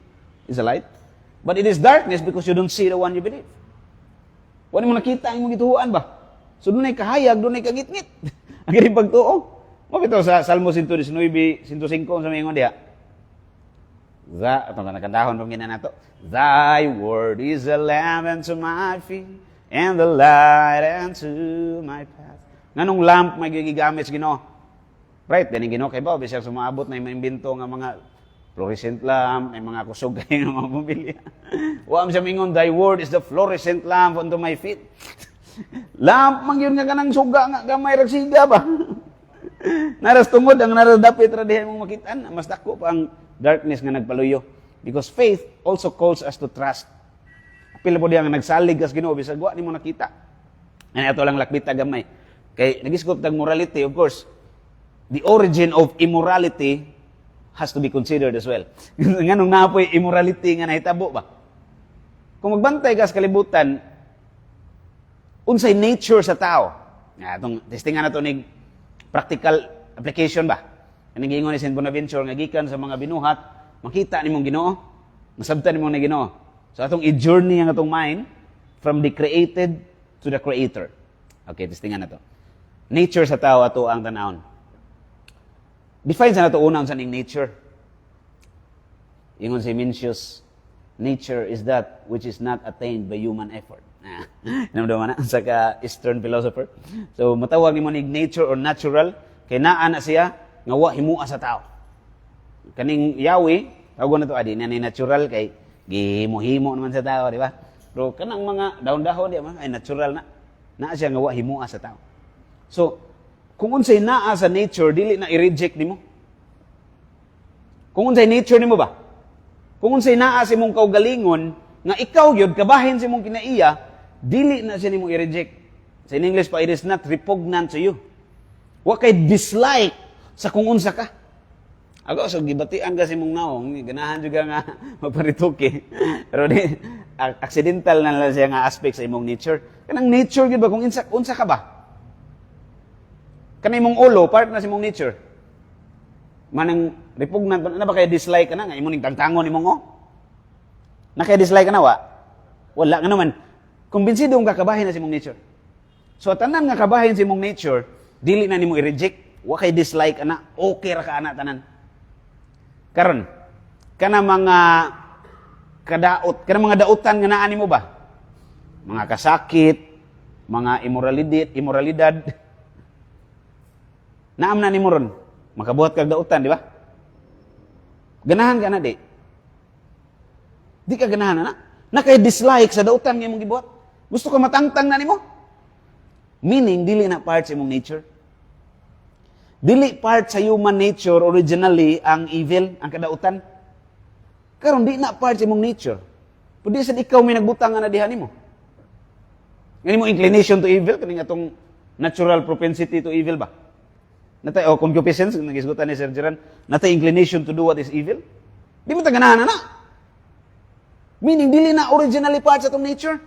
It's a light. But it is darkness because you don't see the one you believe. Wala mo nakita ang imong gituhuan ba? So doon ay kahayag, doon ay kagitngit. Ang ganyan pagtuo. Mabito sa Salmo 119, 105 sa mga diha. Itong nakandahon pang ginan nato. Thy word is a lamp unto my feet, and the light unto my path. Nganong lamp may gigamit sa Ginoo? Right, din ang Ginoo kay ba, bisag sumaabot na yung imbento nga mga fluorescent lamp, may mga kusog kayo nga mga bumili. Waam siya mingon, thy word is the fluorescent lamp unto my feet. Lamp, mangyun nga kanang suga nga, gamay ragsiga ba? Naras tungod, ang naras dapit radihan mong makitaan, mas dako pa ang darkness nga nagpaluyo. Because faith also calls us to trust. Pila po diyan nga nagsalig kas Ginoo, bisag wa nimo nakita. Ano ito lang lakbita gamay. Kay nagisgot tag morality, of course, the origin of immorality has to be considered as well. Nganong napoy immorality nga nahitabo ba? Kung magbantay ka sa kalibutan, unsay nature sa tao. Itong testingan na ito ni practical application ba? Anong giingon ni St. Bonaventure nga gikan sa mga binuhat, makita ni mong Ginoo, masabtan ni mong na Ginoo. So atong i-journey ang atong mind from the created to the creator. Okay, testingan na ito. Nature sa tao ato ang tanawon. Define sa nato una sa ning nature. Ingon si Mencius, nature is that which is not attained by human effort. Namdaman na sa Eastern philosopher. So matawag ni mo ni nature or natural kay naa na siya nga wa himua sa tao. Kaning Yahweh, tawag na to adi na natural kay gihimo-himo naman sa tao, di ba? Pero kanang mga dahon-dahon di ba ay natural na. Naa siya nga wa himua sa tao. So kung unsay naa sa nature dili na i-reject nimo. Kung unsay nature nimo ba? Kung unsay naa sa imong kaugalingon nga ikaw gyud kabahin sa imong kinaiya, dili na siya nimo i-reject. Sa English pa, it is not repugnant to you. Wa kay dislike sa kung unsa ka. Ako, so gibatian kasi mong naong, ganahan juga nga magparituki. Pero di, accidental na lang siya nga aspect sa imong nature. Kanang nature, yun ba? Kung unsa ka ba? Kanang imong ulo, part na sa imong nature. Manang repugnant, na ba kaya dislike ka na? Nga imong tangtangon imong o? Na kaya dislike ka na, wa? Wala nga naman. Kumbinsido ang kakabahin na sa imong nature. So, tanan nga kabahin sa imong nature, dili na nimo i-reject, wa kay dislike ka na, okay ra ka ana tanan. Karon, kana mga kadaot, kana mga dautan nga naa nimo ba? Mga kasakit, mga immoralidad. Naam na nimo ron. Makabuhat kag dautan, di ba? Ganahan ka na, di? Di ka ganahan na. Nakay-dislike sa dautan nga imong gibuhat. Gusto ka matangtang na nimo? Meaning, dili na part sa imong nature. Dili part sa human nature originally ang evil, ang kadautan. Karon di na part sa imong nature. Pwede sad ikaw may nagbutang nga na diha nimo. Ngani mo inclination to evil, kaning atong natural propensity to evil ba? Natay concupiscence, nagisgutan ni Sir Geran, natay inclination to do what is evil. Di mo ta ganahan na. Meaning, dili na originally part sa itong nature.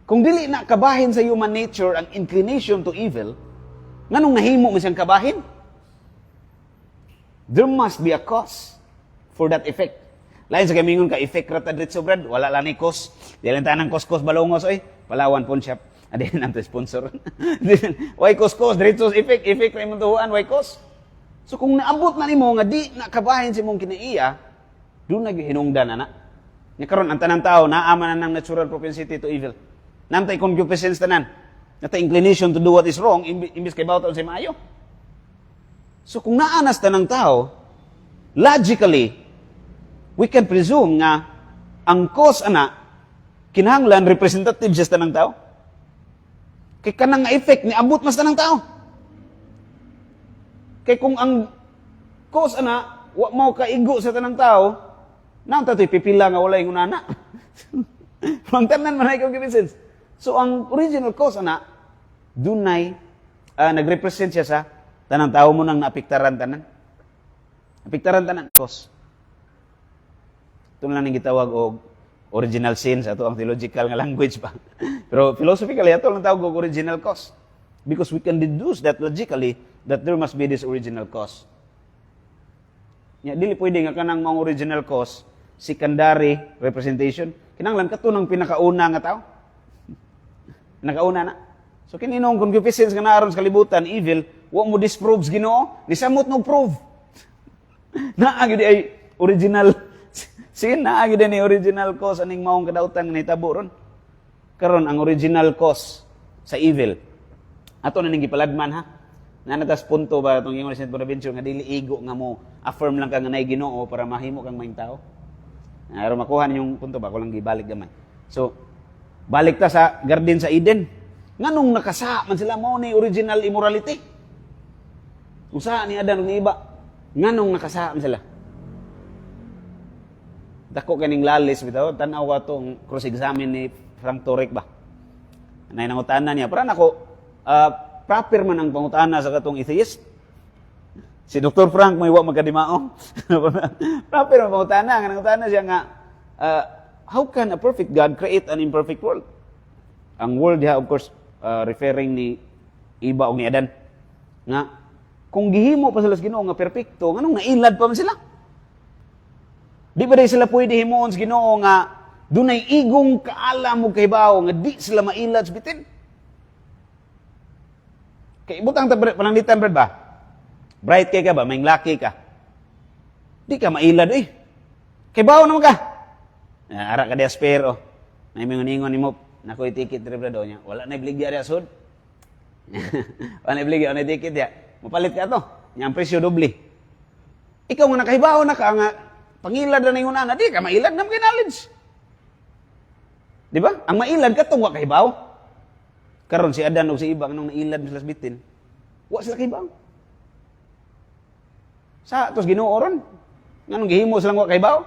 Kung dili na kabahin sa human nature ang inclination to evil, nganong nahimo mo siyang kabahin? There must be a cause for that effect. Lain sa kamingon ka, effect rata dritso brad, wala lang ni cause. Di lang tanang cause balongos, oy. Palawan pawn shop. Adin ang sponsor. Why cause, dritso effect na imong tuhuan, why cause? So kung naabot na nimo nga di na kabahin sa imong kinaiya, doon naghinungdan na. Nya karon ang tanang tao naama na ng natural propensity to evil. Namtay concupiscence tanan. Natay inclination to do what is wrong imbis kay bawton sa maayo. So kung naanas tanang tao, logically we can presume nga ang cause ana kinahanglan representative sa tanang tao. Kay kanang effect ni abot mas tanang tao. Kay kung ang cause ana wa mao kaigo sa tanang tao, nang tatoy pipila nga walay ngunana. Pangtanan man ay concupiscence. So ang original cause ana dunay nagrepresent siya sa tanang tao mo nang naapektaran tanan. Apektaran tanan cause. Ito lang ning gitawag og original sin sa ato ang theological nga language pa. Pero philosophically ato lang tawag og original cause. Because we can deduce that logically that there must be this original cause. Ya, dili pwede nga kanang mga original cause, secondary representation. Kinahanglan kato ng pinakauna nga tao. Pinakauna na. So kininong concupiscence nga naaron sa kalibutan, evil, wa mo disproves Ginoo, nisamot no prove. Naagi di ay original sin, naagi di ni original cause aning maong kadautan nga nahitabo ron. Karon ang original cause sa evil. Ato na ning gipaladman ha. Nanatas punto ba itong English St. Bonaventure nga dili igo nga mo affirm lang ka nga nay Ginoo para mahimo kang maing tao. Aron makuha ninyong punto ba ko lang gibalik gamay. So balik ta sa garden sa Eden. Nganong nakasa man sila mao ni original immorality? Usa ni Adan ug ni iba. Nganong nakasa man sila? Dako kaning lalis bitaw tan-aw atong cross examine ni Frank Turek ba. Anay nangutanan niya para nako proper man ang pangutana sa katong atheist. Si Dr. Frank may wa magkadimao. Proper man pangutana nga nangutana siya nga how can a perfect God create an imperfect world? Ang world diha of course referring ni Iba o ni Adan. Nga kung gihimo pa sila sa Ginoo nga perpekto, nganong nailad pa man sila? Di ba sila pwede himuon sa Ginoo nga dunay igong kaalam ug kahibaw nga di sila mailad sa bitin? Kay butang ta pananglitan brad ba? Bright kay ka ba? May laki ka. Di ka mailad eh. Kay bawo naman ka. Ara ka di aspero. May mingon-ingon nimo, nakoy ticket re brad nya. Wala na ibligya ri asud. Wala na ibligya na ticket ya. Mapalit ka to. Nya ang presyo doble. Ikaw nga nakahibaw na ka nga pangilad na ningon ana, di ka mailad na kay knowledge. Di ba? Ang mailad ka tong wa kahibaw. Karon si Adan o si Iba nung nailad sila sa bitin, wa sila kahibaw. Sa tos Ginoo ron, nganong gihimo silang wa kahibaw?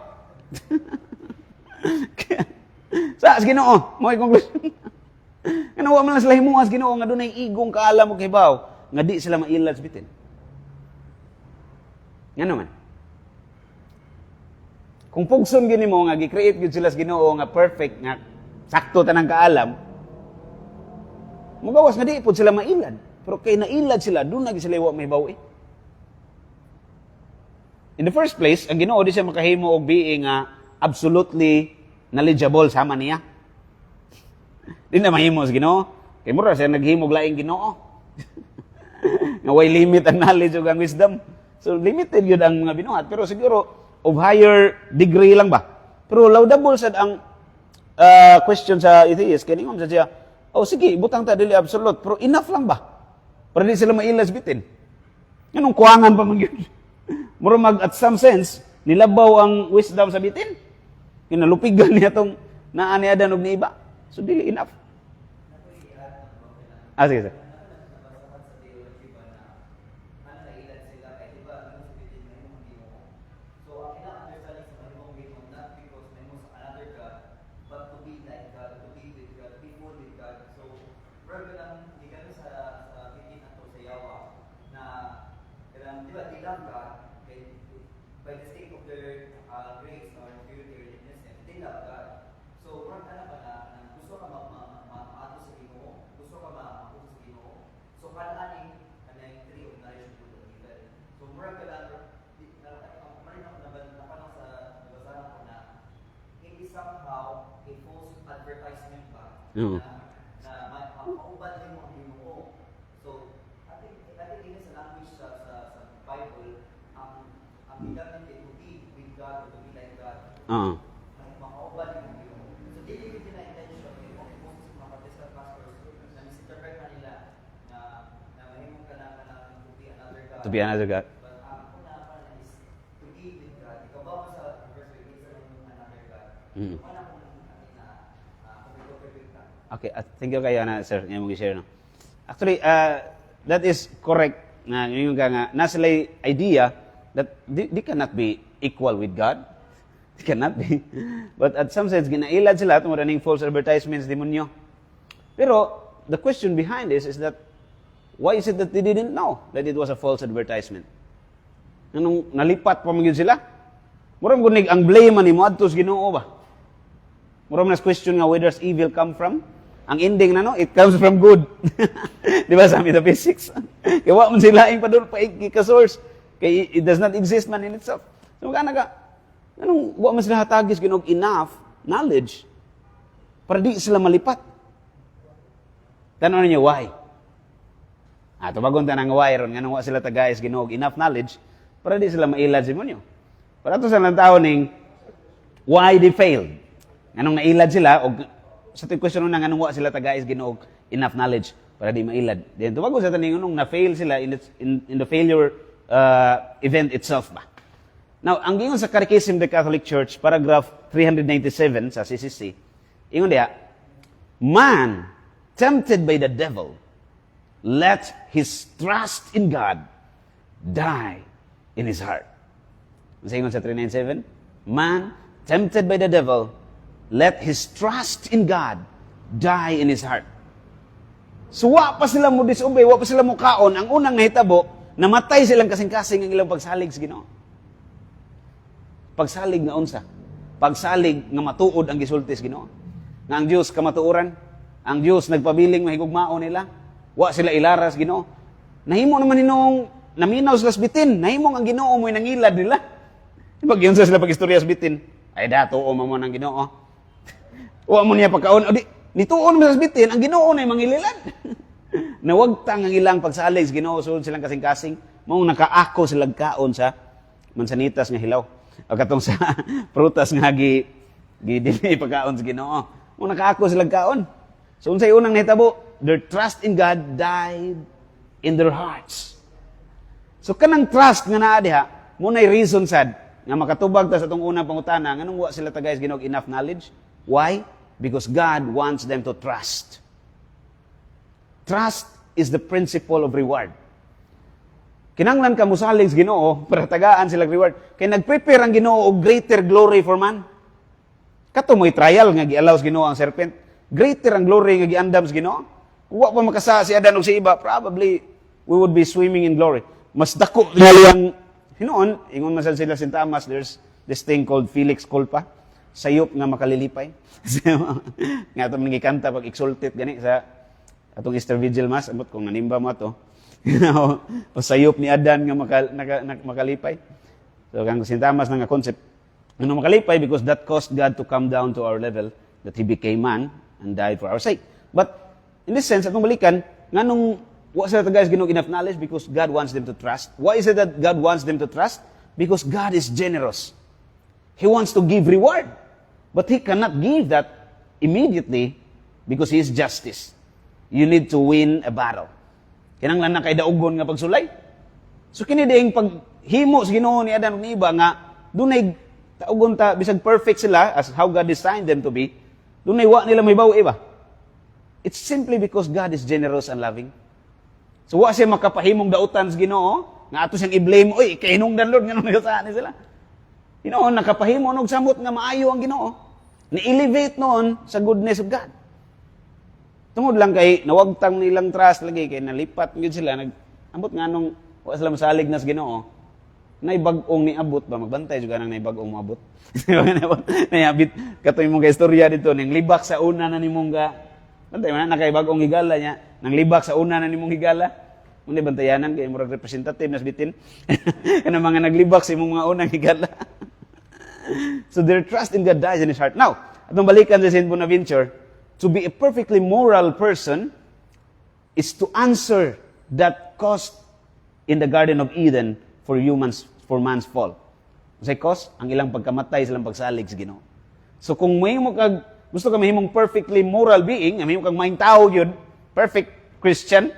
Sa Ginoo, mo ay conclusion. Kanang wa man sila himuas Ginoo nga dunay igong kaalam og kahibaw nga di sila mailad sa bitin. Nga naman. Kung pugson gini mo nga gi-create gyud sila sa Ginoo nga perfect nga sakto tanang kaalam, magawas nga di pud sila mailad. Pero kay nailad sila, doon na sila wa mahibaw eh. In the first place, ang Ginoo di siya makahimo og being nga absolutely knowledgeable sama niya. Di na mahimo sa Ginoo. Kay mura siya naghimog laing Ginoo. Nga way limit ang knowledge ug ang wisdom. So limited yun ang mga binuhat. Pero siguro, of higher degree lang ba? Pero laudable sad ang question sa atheist. Kaya ningom sa siya, oh sige, butang ta dili absolute. Pero enough lang ba? Para di sila mailas bitin. Anong kuwangan pa man yun? Mura at some sense, nilabaw ang wisdom sa bitin. Kinalupigan niya itong naaniadan og niiba. So dili enough. Sige. Oo. Maubad din mo ang Ginoo. So, ating sa language sa Bible, ang gigamit ay to be with God or to be like God. Oo. Makaubad din ang Ginoo. So, dili din na intention kay kung mga Protestant pastors na misinterpret na nila na mahimong ka na to be another God. To be another God. But ang una pa na is to be with God. Ikaw ba sa verse 8 sa another God? Mm. Wala kung Okay, thank you kayo na sir, nga mong i-share no. Actually, that is correct na yung nga nasa lay idea that they cannot be equal with God. They cannot be. But at some sense ginailad sila tungod aning false advertisements demonyo. Pero the question behind this is that why is it that they didn't know that it was a false advertisement? Anong nalipat pa man gyud sila? Murag gunig ang blame man nimo adto sa Ginoo ba? Murag nas question nga where does evil come from? Ang ending na no, it comes from good. Di ba sa metaphysics? Kaya wa man sila ing padul pa ka-source. Kaya it does not exist man in itself. So kana ka, anong wa man sila hatagis ginog enough knowledge para di sila malipat. Tanong niyo why? Tubagon ta nang why ron nganong wa sila tagayas ginog enough knowledge para di sila mailad sa demonyo. Para to sa lang tao ning why they failed. Nganong nailad sila og sa question na nganong wa sila tagais Ginoo enough knowledge para di mailad. Then tumago sa taning nung na-fail sila in the failure event itself ba. Now, ang gingon sa Catechism of the Catholic Church, paragraph 397 sa CCC, ingon diha, man tempted by the devil, let his trust in God die in his heart. Sa ingon sa 397, man tempted by the devil, let his trust in God die in his heart. So, wa pa sila mo disobey, wa pa sila mo kaon. Ang unang nahitabo, namatay silang kasing-kasing ang ilang pagsalig sa Ginoo. Pagsalig nga unsa? Pagsalig nga matuod ang gisulti sa Ginoo. Nga ang Dios kamatuoran, ang Dios nagpabiling mahigugmao nila, wa sila ilaras Ginoo. Nahimo naman ninong naminaw sila sa bitin, nahimo ang Ginoo mo'y nangilad nila. Pag yun sila pag-istorya sa bitin, ay dato o mo ng Ginoo. Wa mo niya pagkaon, o di, nituon mo sa bitin, ang Ginoo na mangililan. Nawagtang ang ilang pagsalig sa Ginoo, sulod silang kasing-kasing, mong nakaako silang kaon sa mansanitas nga hilaw. O katong sa prutas nga dili pagkaon sa Ginoo. Mong nakaako silang kaon. So unsay unang nahitabo, their trust in God died in their hearts. So kanang trust nga naa diha, mo nay reason sad nga makatubag ta sa atong unang pangutana nganong wa sila tagay Ginoo enough knowledge. Why? Because God wants them to trust. Trust is the principle of reward. Kinanglan ka musalig sa Ginoo para tagaan sila reward. Kay nagprepare ang Ginoo og greater glory for man. Kato mo'y trial nga gialaw sa Ginoo ang serpent. Greater ang glory nga giandam sa Ginoo. Kung wa pa makasa si Adan o si iba, probably we would be swimming in glory. Mas dako nga ang Hinoon, ingon masal sila St. Thomas, there's this thing called Felix Culpa, sayop nga makalilipay. Nga ito manggikanta pag exulted gani sa atong Easter Vigil Mass, amot kung nanimba mo ito. O sayop ni Adan nga makalipay. So kang St. Thomas nga concept, ano makalipay because that caused God to come down to our level, that He became man and died for our sake. But in this sense, atong balikan, nga nung wa sila guys ginog enough knowledge because God wants them to trust. Why is it that God wants them to trust? Because God is generous. He wants to give reward. But He cannot give that immediately because He is justice. You need to win a battle. Kinanglan na kay daugon nga pagsulay. So kini ding paghimo sa Ginoo ni Adan ug ni iba nga dunay taugon ta bisag perfect sila as how God designed them to be. Dunay wa nila may bawi ba? It's simply because God is generous and loving. So wa siya makapahimong dautan sa Ginoo nga ato siyang i-blame, oy kay hinungdan Lord nga nagasaan sila. Ginoo nakapahimo og samot nga maayo ang Ginoo. Ni-elevate noon sa goodness of God. Tungod lang kay nawagtang nilang trust lagi kay nalipat gyud sila ambot nga nung wa sila masalig na sa Ginoo. Naibag-ong niabot ba magbantay jud kanang naibag-ong moabot. Nayabit katoy mong istorya dito ning libak sa una na nimong ga bantay man na kay bag-ong higala niya nang libak sa una na nimong higala. Unay bantayanan kay murag representative nas bitin. Kana mga naglibak sa imong mga unang higala. So their trust in God dies in his heart. Now, atong balikan sa Saint Bonaventure, to be a perfectly moral person is to answer that cost in the Garden of Eden for man's fall. Say cost ang ilang pagkamatay silang pagsalig sa Ginoo. So kung gusto ka mahimong perfectly moral being, mahimo kang maing tao yun, perfect Christian,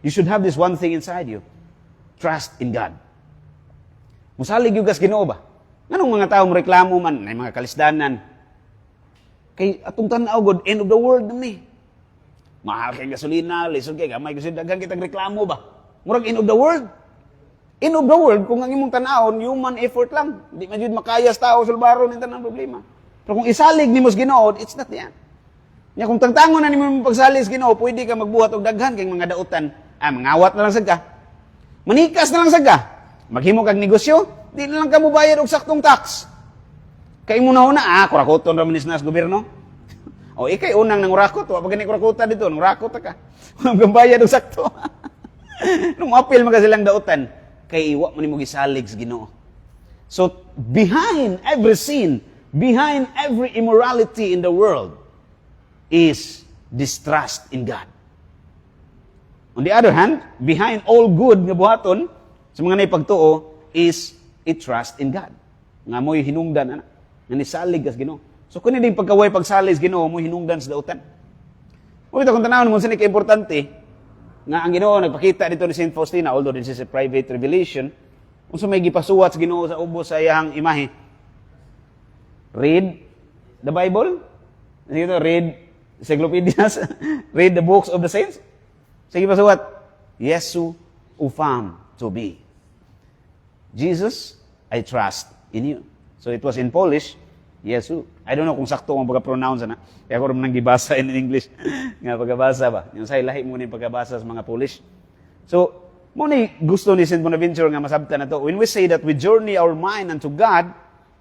you should have this one thing inside you. Trust in God. Musalig yung gas Ginoo ba? Nganong mga tao mo reklamo man, may mga kalisdanan. Kay atong tanaw God, end of the world naman eh. Mahal kay gasolina, lisod kay gamay kasi daghang kitang reklamo ba? Murag end of the world. End of the world, kung ang imong tanawon, human effort lang. Hindi man yun makayas tao sulbaro ng tanang problema. Pero kung isalig ni mos Ginoo, it's not yan. Nya kung tangtangon na nimo pagsalig sa Ginoo, pwede ka magbuhat og daghan kay mga dautan. Mangawat na lang sad ka. Manikas na lang sad ka. Maghimo kag negosyo, di na lang ka mo bayad og saktong tax. Kay mo na kurakoton ra man sa gobyerno. O ikay unang nang urakot, wa pa gani kurakota dito, nang urakot ka. Wa bayad og sakto. Nung apil mga silang dautan, kay iwa man nimo gisalig sa Ginoo. So behind every sin, behind every immorality in the world is distrust in God. On the other hand, behind all good nga buhaton sa mga naipagtuo is a trust in God. Nga mo'y hinungdan, nga nisalig kas Ginoo. So kung hindi pagkaway pagsalig Ginoo, mo'y hinungdan sa dautan. Kung ito kung tanawin mo, saan ka-importante, nga ang Ginoo nagpakita dito ni St. Faustina, although this is a private revelation, kung sa may gipasuwat sa Ginoo sa ubos sa iyang imahe, read the Bible, read encyclopedias, read the books of the saints. Sige pa suwat, Yesu ufam to be. Jesus, I trust in you. So it was in Polish, Yesu. I don't know kung sakto ang pagka-pronounce na. Kaya ako rin nang gibasa in English. Nga pagkabasa ba? Yung sa ilahi mo na yung pagkabasa sa mga Polish. So, mo ni gusto ni St. Bonaventure nga masabta na to. When we say that we journey our mind unto God,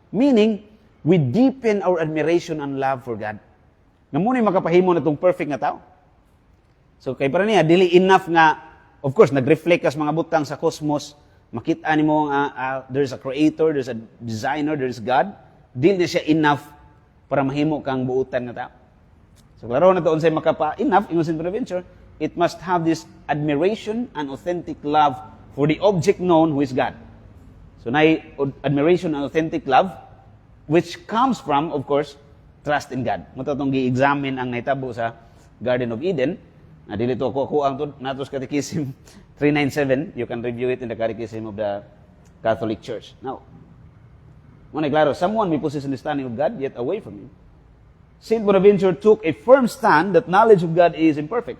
meaning, we deepen our admiration and love for God. Nga mo ni makapahimo na itong perfect na tao. So kay para niya, dili enough nga, of course, nag-reflect kas mga butang sa cosmos, makita ni mo there's a creator, there's a designer, there's God. Dili siya enough para mahimo kang buutan nga tao. So klaro na to unsay makapa-enough, ingon St. Bonaventure, it must have this admiration and authentic love for the object known who is God. So nay admiration and authentic love, which comes from, of course, trust in God. Mo tong gi-examine ang nahitabo sa Garden of Eden. Na dili to ko ang natos Catechism 397. You can review it in the Catechism of the Catholic Church. Now, muna klaro, someone may possess understanding of God, yet away from Him. St. Bonaventure took a firm stand that knowledge of God is imperfect,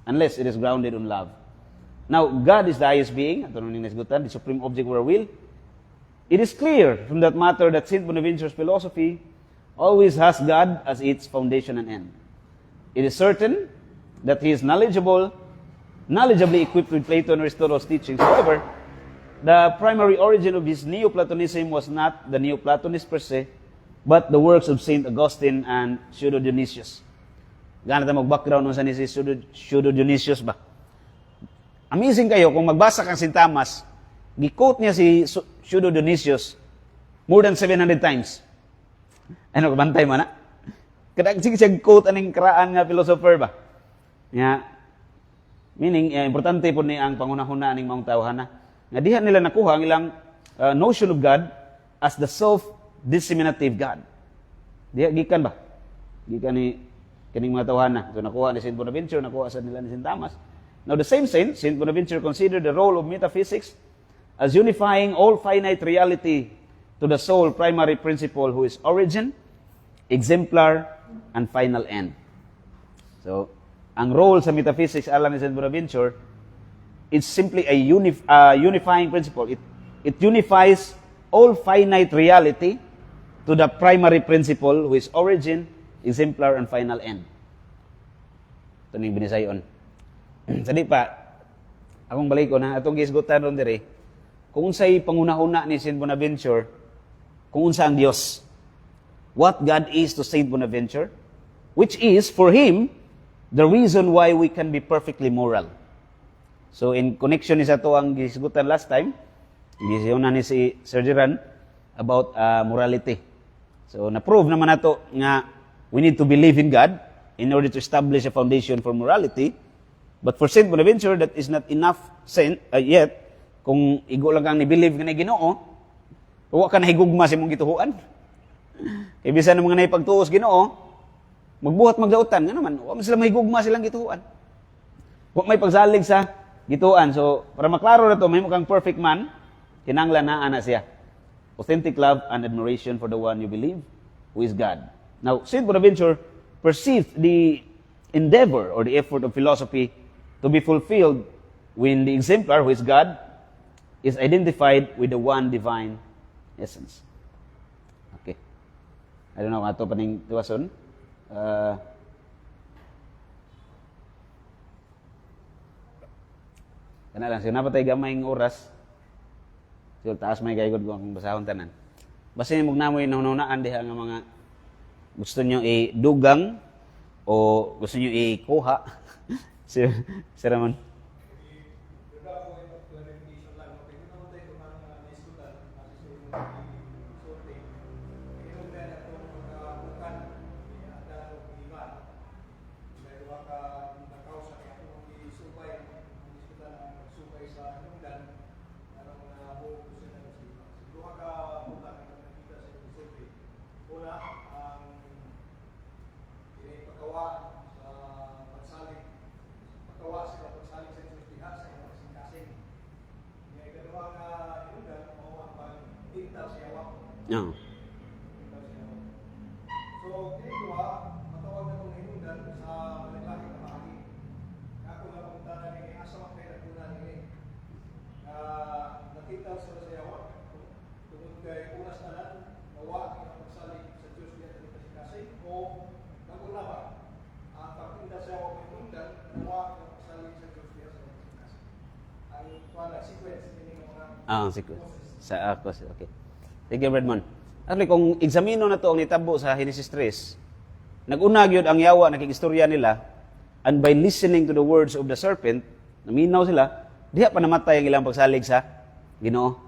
unless it is grounded on love. Now, God is the highest being, the supreme object of our will. It is clear from that matter that St. Bonaventure's philosophy always has God as its foundation and end. It is certain that he is knowledgeably equipped with Plato and Aristotle's teachings. However, the primary origin of his Neoplatonism was not the Neoplatonists per se, but the works of Saint Augustine and Pseudo Dionysius. Gana tayo mag-background sa ni si Pseudo Dionysius ba? Amazing kayo, kung magbasa kang St. Thomas, gi-quote niya si Pseudo Dionysius more than 700 times. Ano, kabantay mo na? Sige siya quote aning karaan nga philosopher ba? Nga, meaning, importante po ni ang pangunahuna aning mga tawhana. Nga diha nila nakuha ang ilang notion of God as the self-disseminative God. Diha, gikan ba? Gikan ni kining mga tawhana. So nakuha ni St. Bonaventure, nakuha sa nila ni St. Thomas. Now the same saint, St. Bonaventure, considered the role of metaphysics as unifying all finite reality to the sole primary principle who is origin, exemplar, and final end. So, ang role sa metaphysics alam ni St. Bonaventure, it's simply a unifying principle. It unifies all finite reality to the primary principle who is origin, exemplar, and final end. Ito ning binisayon. Sadi pa, akong balik ko na, atong gisgutan ron dire, kung unsay pangunahuna ni St. Bonaventure, kung unsa ang Dios. What God is to St. Bonaventure, which is, for him, the reason why we can be perfectly moral. So, in connection ni sa to ang gisgutan last time, gisyon na ni si Sir Geran about morality. So, na-prove naman nato nga we need to believe in God in order to establish a foundation for morality. But for St. Bonaventure, that is not enough yet. Kung igo lang kang ni-believe nga na Ginoo, huwag ka nahigugma sa mong gituhuan. Kaya bisa ng mga naipagtuos Ginoo, magbuhat magdautan, nga naman, huwag sila mahigugma silang gituhuan. Huwag may pagsalig sa gituhuan. So, para maklaro na to, may mukhang perfect man, kinanglan na ana siya. Authentic love and admiration for the one you believe, who is God. Now, St. Bonaventure perceived the endeavor or the effort of philosophy to be fulfilled when the exemplar, who is God, is identified with the one divine essence. Okay. I don't know, ato pa ning tuwason. Kana lang, sige na pa tayo gamay ng oras. Sige, taas may kaigod ko akong basahon tanan. Basta yung magnamoy na hununaan diha nga mga gusto nyo i-dugang o gusto nyo i-kuha. Sir Ramon. No. So, ito matawag na itong hinundan sa malalaking na bahagi. Ako na pamunta na ni asamak kayo na kuna nini. Nakita sa sayawa, tungkol kay unas na lang, nawa ang pagsalig sa Diyos niya sa kasi o naguna ba? Ang pagtinda sayawa ng hinundan, nawa ang pagsalig sa Diyos niya sa kasi. Ang wala, sequence, meaning mga Sequence. Sa ako, okay. Sige, Redmond. Actually, kung examino na to ang nitabo sa Genesis 3, nag-unag yun ang yawa, nakigistorya nila, and by listening to the words of the serpent, naminaw sila, diha pa namatay ang ilang pagsalig sa Ginoo.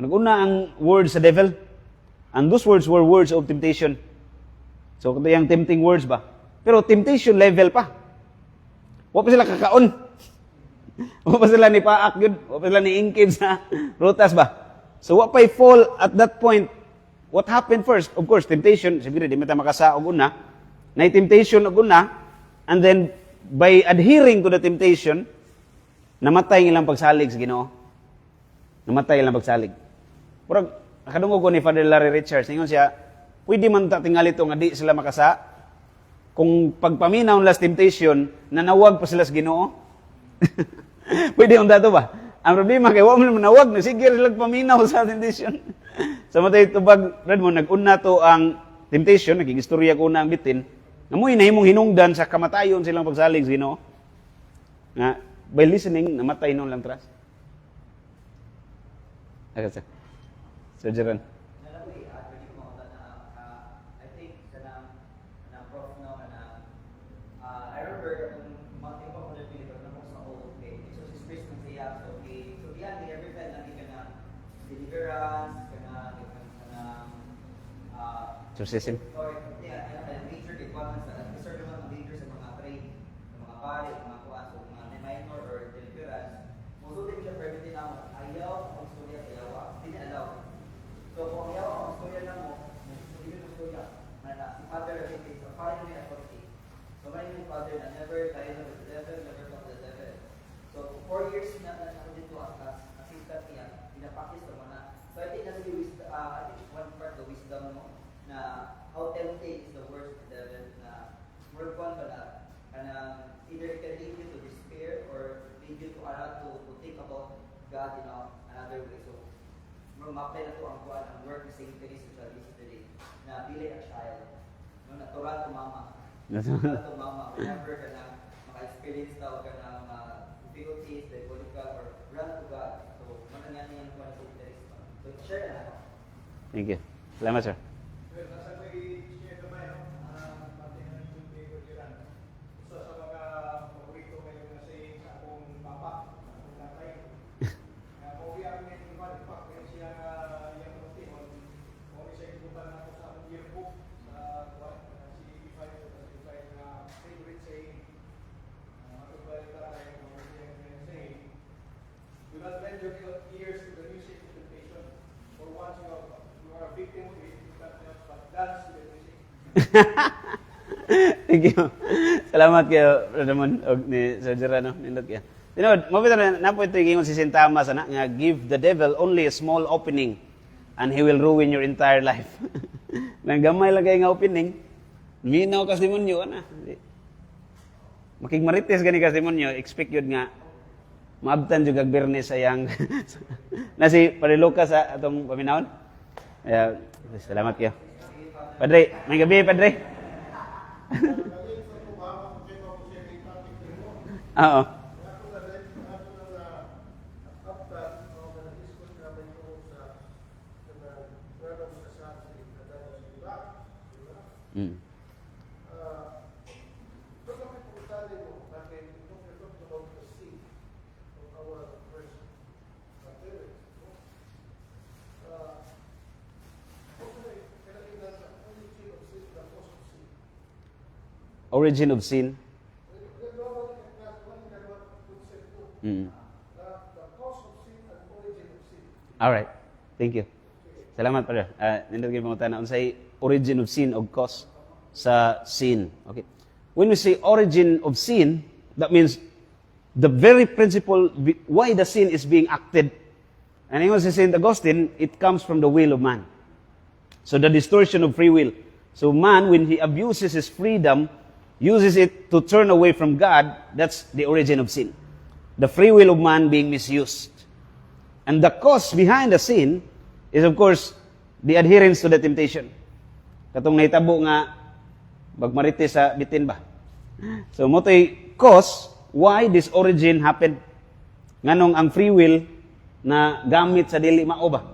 Nag-una ang words sa devil, and those words were words of temptation. So, ito yung tempting words ba? Pero temptation level pa. Huwag pa sila kakaon. Huwag pa sila ni paak yun. Huwag pa sila ni ingkib sa rutas ba? So, what pa'y fall at that point? What happened first? Of course, temptation. Siguro, di mata makasaog una. Na temptation og una. And then, by adhering to the temptation, namatay ilang pagsalig sa Ginoo. Namatay ilang pagsalig. Pero, nakadungog ko ni Father Larry Richards. Ingon siya, pwede man tingali ito nga di sila makasa. Kung pagpaminaw last temptation, nanawag pa sila sa Ginoo. Pwede yung dato ba? Ang problema kay wa man manawag na sige sila paminaw sa temptation. Sa matay tubag Redmond nag-una to ang temptation, nagigistorya ko na ang bitin. Namoy nahimong hinungdan sa kamatayon silang pagsalig sa Ginoo. Nga by listening namatay noon lang tras. Okay, sir. Sir Jeron. Nalawi, pwede ko makuha na, I think, na prof no, I remember, mga tipa ko na Pilipino na kung sa okay. So, si Chris nung siya, so, okay. So, diyan, every time lagi ka na deliverance, ka na, Exorcism. or, major requirements, sir naman ang leader sa mga trade, sa mga pare, mga kuwan, so, mga minor or deliverance. Most of them siya, permitin na mo, ayaw, ang istorya, ayaw, hindi niya allow. So, kung ayaw ang istorya na mo, hindi mo istorya, na si Father David, so parang yung authority. So, may yung Father na never dialogue with the devil, never talk to the devil. So, 4 years na ako dito as assistant niya, pinapakis sa mga. So, I think that's the wisdom, I think one part of wisdom mo, na how tempting is the words of the devil, na more fun pa na, either it can lead you to despair or lead you to think about God in another way. So, ma-apply na to ang kuwan, ang word ni St. Teresa sa yesterday, na be like a child, no, natural to mama. Natural to mama. Whenever ka na maka-experience daw ka na mga difficulties, diabolical, or run to God. So, manangyari yan kuwan ni St. Teresa. So, share na ako. Thank you. Salamat, sir. Well, nasa may siya gamay, no? Matingan yung Diego Jiran. Isa sa mga paborito ngayon na saying sa akong papa, sa akong tatay. Mauwi ang ngayon yung mga ipak, kaya siya yung muti, o siya inutan na ako sa akong yearbook, sa CDP5, sa CDP5 na favorite saying, matubay tayo, siya yung saying, do not lend your ears to the music of temptation, for once you are a victim of it, you can't help but dance to the music. Thank you. Salamat kayo, Brother Mon, og ni Sir Gerano. Nindot kayo. Tinod, mabita na napo ito yung si St. Thomas, nga, give the devil only a small opening and he will ruin your entire life. Nang gamay lang kayo nga opening, minaw kas demonyo, ana. Makigmarites gani kas demonyo, expect yun nga, maabtan juga Bernes sayang. Na si Padre Lucas sa atong paminahon. Salamat kayo. Padre, may gabi, Padre. Oo. Mm. Origin of sin. Mm. All right. Thank you. Salamat, Padre. Nindot kayo mga tanong unsay origin of sin o cause sa sin. Okay. When we say origin of sin, that means the very principle why the sin is being acted. And ingon si St. Augustine, it comes from the will of man. So the distortion of free will. So man, when he abuses his freedom, uses it to turn away from God, that's the origin of sin. The free will of man being misused. And the cause behind the sin is, of course, the adherence to the temptation. Katong nahitabo nga, magmarites sa bitin ba? So, moto'y cause why this origin happened. Nganong ang free will na gamit sa dili mao ba?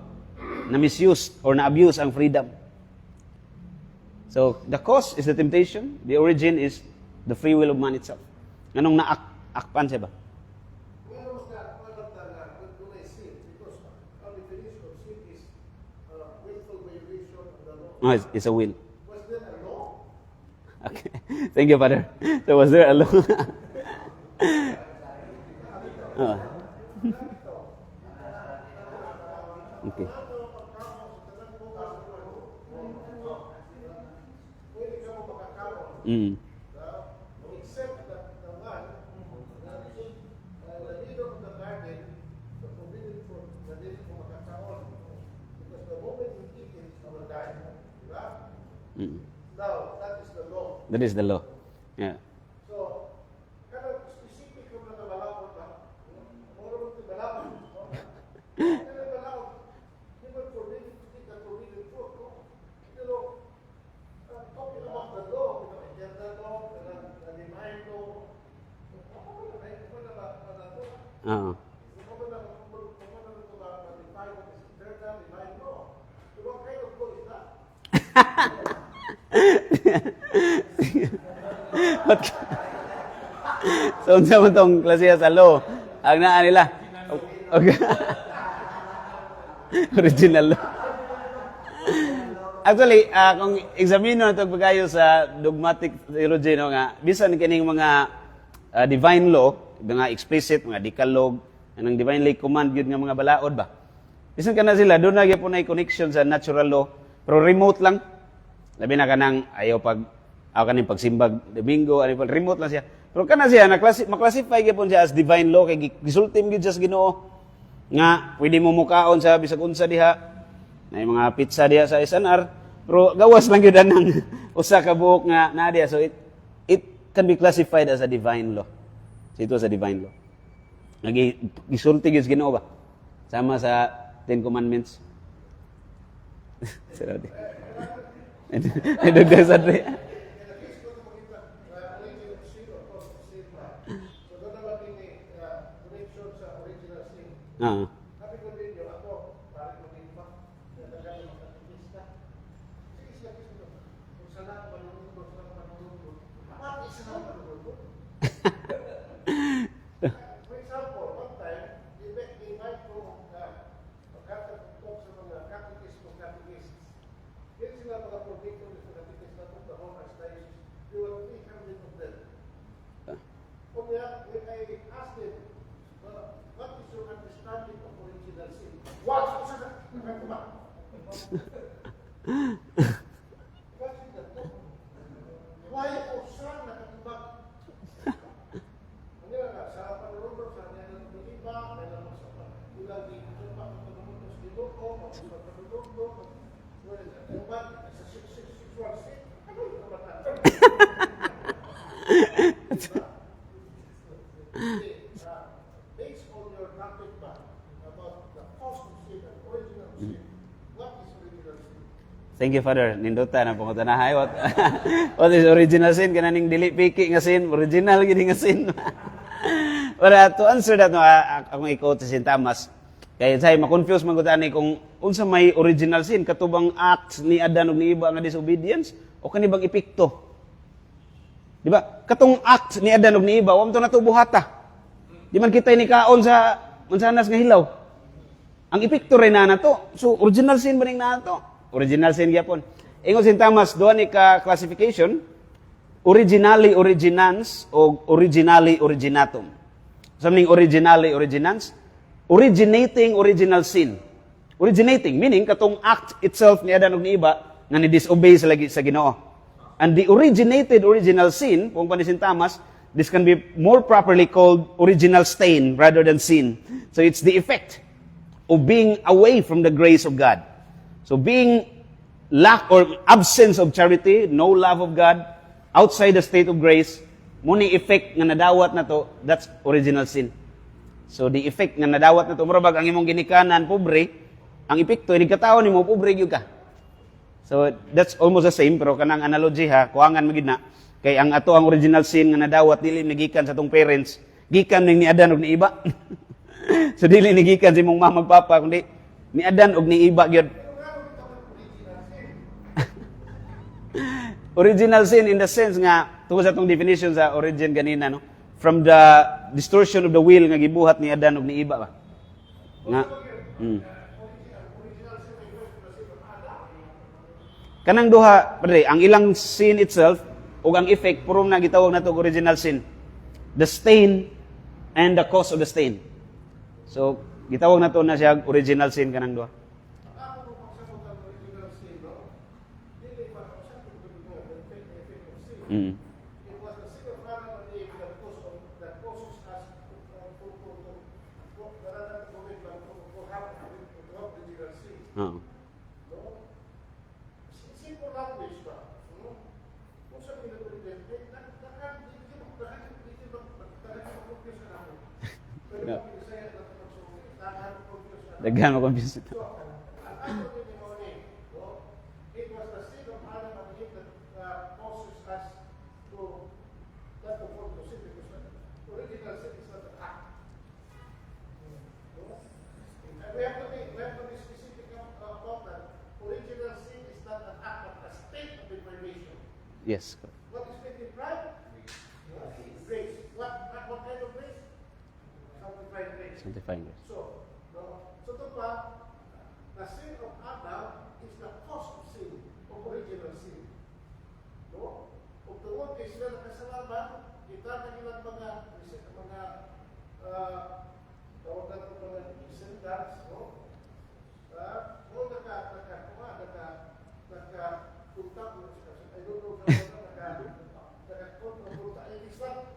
Na misused or na abuse ang freedom. So, the cause is the temptation. The origin is the free will of man itself. Anong naakpan siya ba? Where was that? Where was that? When I sin? Because our definition of sin is willful violation of the law. No, it's a will. Was there a law? Okay. Thank you, Father. So, was there a law? Oh. Okay. Mm. Except that the one, the leader of the garden, the forbidden fruit, na dito mo makakaon. Because the moment you eat it, you will die. Diba? Mm. Now, that is the law. That is the law. Yeah. So, kada specific yung nakabalakot ba? Moro mo ito balakot. Kada balakot, he will forbidden to eat the forbidden fruit. Pero, talking about the law, the law, the divine law, ako na ba? Oo. Ako na ba? So, unsa man tong klase sa law? Ang naa nila. Okay. Original law. Actually, kung examino nato pagayo sa dogmatic theology no nga, bisan kining mga divine law, mga explicit, mga decalogue, anang divinely command yun nga mga balaod ba? Bisan kana sila, doon na gyapon ay connection sa natural law, pero remote lang. Labi na kanang ayaw kaning pagsimbag Domingo, remote lang siya. Pero kana siya maklasify gyapon siya as divine law kay gisultim gyud siya sa Ginoo nga pwede mo mukaon sa bisag unsa diha. Na mga pizza diha sa SNR, pero gawas lang gyud nang usa ka buok nga na diha. So it can be classified as a divine law. So ito sa divine law. Gisulti gyud sa Ginoo ba? Sama sa Ten Commandments. Sarati. Nagdagdag sa dre. Ah. For example, one time, they might go talk sa mga catechist. Yan sila mga predictors sa catechist na the whole archdiocese. There were 300 of them. When I asked them, what is your understanding of original sin? What? Why o saan nakatubag? Ano nga, sa panulog, sa nila ng iba, nila ng sa ilang dito sa panulog, sa Ginoo, sa panulog, sa sexual sin, ano yung kabataan? Based on your knowledge about the cause of sin and original sin, what is original sin? Thank you, Father. Ninduta na punguta na hay. What is original sin? Kananing dili piki nga sin. Original gini nga sin. But to answer that, akong i-quote si St. Thomas, kaya say ma-confuse man gud ani kung unsa may original sin katubang acts ni Adan ug ni Eva nga disobedience o kani bang epekto. Di ba? Katong act ni Adan ug ni Eva, wa man to natubuhata. Di man kita ni kaon sa mansanas nga hilaw. Ang epekto rin na to. So original sin ba ning na to? Original sin gyapon. Ingon si Thomas, duha ni ka classification, originally originans o originally originatum. Something originally originans, originating original sin. Originating meaning katong act itself ni Adan ug ni Eva nga ni disobey sa lagi sa Ginoo. And the originated original sin, kung pa ni St. Thomas, this can be more properly called original stain rather than sin. So it's the effect of being away from the grace of God. So being lack or absence of charity, no love of God, outside the state of grace, muni effect nga nadawat na to, that's original sin. So the effect nga nadawat na to, murabag ang imong ginikanan, pobre, ang epekto, inigkataon ni mo, pobre gyud ka. So that's almost the same, pero kanang analogy ha, kuangan magid na, kay ang ato ang original sin nga nadawat, dili nagikan sa tong parents, gikan ning ni Adan ug ni Eva. So dili nagikan sa imong mama ug papa, kundi ni Adan ug ni Eva gyud. Original sin in the sense nga tungod sa tong definition sa origin ganina no, from the distortion of the will nga gibuhat ni Adan ug ni Eva ba. Nga. Kanang duha, padre, ang ilang sin itself ug ang effect puro na gitawag nato original sin. The stain and the cause of the stain. So gitawag nato na siya original sin kanang duha. Mm. It was the sin of Adam and Eve that causes us to have original sin. Oo. No? Simple language ba? No? Kung sabi nila ko rin, Daghan mo confused. So, ang ano din yung mga no? It was the sin of Adam and Eve that causes us to not to fall to sin because original sin is not an act. No? And we have to be specific about that. Original sin is not an act but a Yes. Correct. What is being deprived? Grace. What kind of grace? Sanctified grace. Sanctifying grace. So, so ito pa, the sin of Adam is the cause of sin, of original sin. No? Kung tungod kay sila nakasalaman, kita na ilang mga tawag natin mga descendants, no? O naka-contact mo siya. I don't know how naka-contact. It is not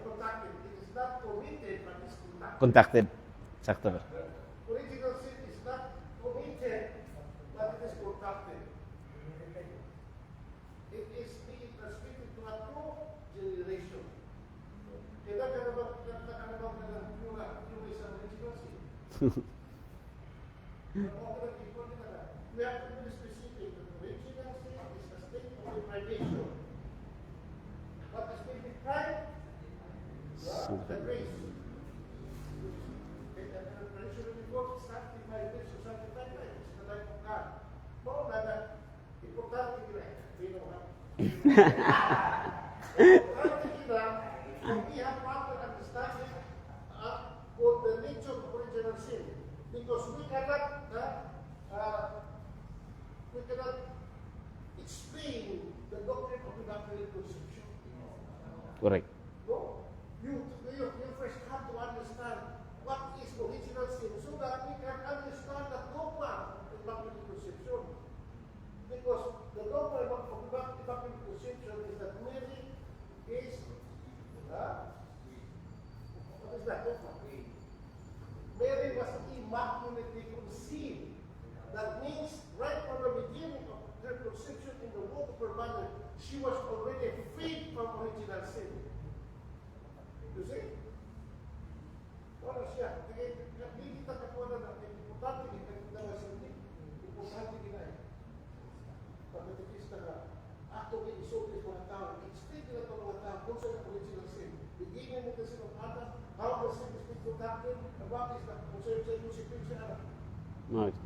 contacted. It is not committed, but it's contacted. Contacted. Sakto. Original sin is not committed, but it is contacted. It is being transmitted to a true generation. Kaya nakanabang ng yung isang original sin. We have to be specific. The original sin is a state of deprivation. What is being deprived? The grace. Sanctified grace, sanctified grace is the life of God. No, importante nila. Importante nila, we have proper understanding of the nature of original sin. Because we cannot explain the doctrine of immaculate conception. Correct. No? You first have to understand what is original sin so that we can understand the dogma of immaculate conception. Because the dogma of immaculate conception is that Mary is, what is that dogma? Mary was immaculately conceived. That means right from the beginning of her conception in the womb of her mother, she was already freed from original sin. You see? Wala siya. Hindi kita kakuha na importante kita na hindi. Importante kita eh. Pagkatikista ka, ato may isultis mga tao. Explain nila ito mga tao kung saan ang original sin. Beginning with the sin of Adam, how the sin is being conducted, and what is the consequence of Right.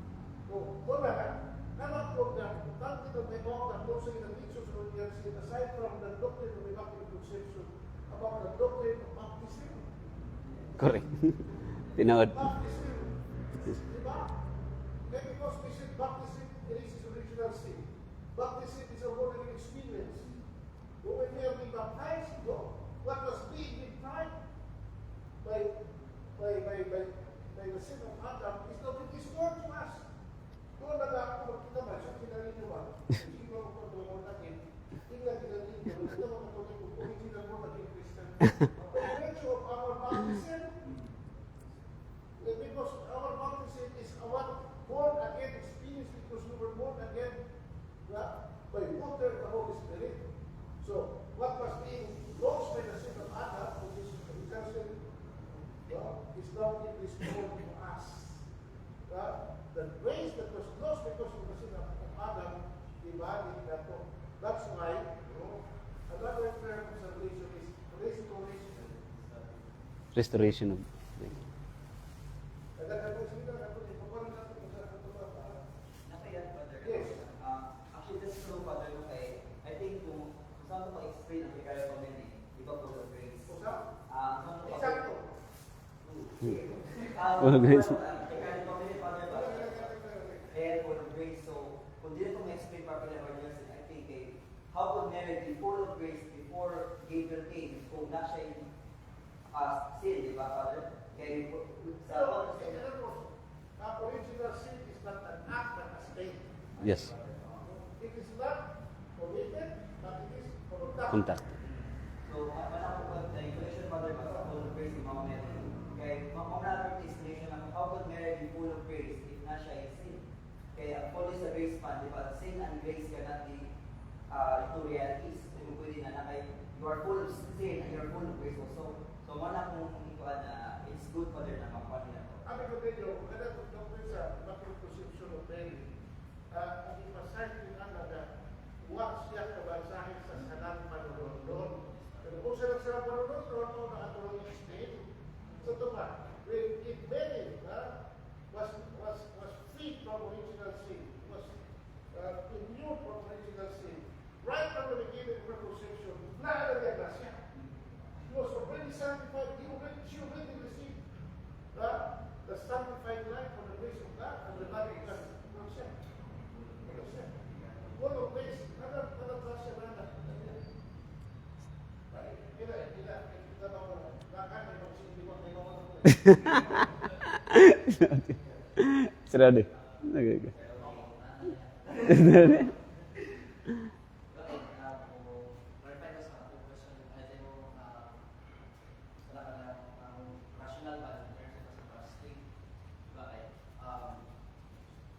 So, wala ka. Naman po na, importante ito may mga na kung saan ang nature of original sin, aside from the doctrine of immaculate conception, about the doctrine of baptism. Correct. Tinood. Baptism. Diba? And because we said baptism, it is original sin. Baptism is a born-again experience. But when we are being baptized, what was being deprived by the sin of Adam is not restored to us. Doon ako magkita ba, siya kinalito ba? Hindi ba ako pagdawang natin? Tingnan kinalito, ito mga patuloy kung original mo naging Christian. The virtue of our baptism, because our baptism is our born-again experience because we were born again by water and the Holy Spirit. So, what was being lost by the sin of Adam, which is redemption, is now being restored to us. The grace that was lost because of the sin of Adam, divided that. That's why, another term of salvation is restoration. Restoration of. Nakayan, Father. Yes. Actually, that's true, Father. Okay. I think kung saan ko explain ang Vicario Comini, iba po sa grace. Saan ko Exacto. Oh, grace. Vicario Comini, Father, ba? And for the grace, so, kung di ko ma-explain properly about yours, I think, how could Mary be full of grace before Gabriel came kung na siya yung sin, di ba, Father? Kaya sa Original sin is not an act but a state. Yes. It is not committed, but it is conducted. Contact. So, manapagod na information, Father, ba sa full of grace ni Mama Mary? Kaya, mga explanation naman, how could Mary be full of grace if na siya yung sin? Kaya, full is a grace man, di ba? Sin and grace cannot be two realities. Hindi mo pwede na kay you are full of sin and you are full of grace also. So, mana kung ikuha na it's good, Father, na makuha nila to. Kami ko medyo, kada kung doon sa Immaculate Conception of Mary, ang ipasahe din na huwag siya kabansahin sa sanang manunod. Pero kung siya sa manunod, o na atulong explain. So ito pa, if Mary was free from original sin, was immune from original sin, right from the beginning, Sarado deh. Okay.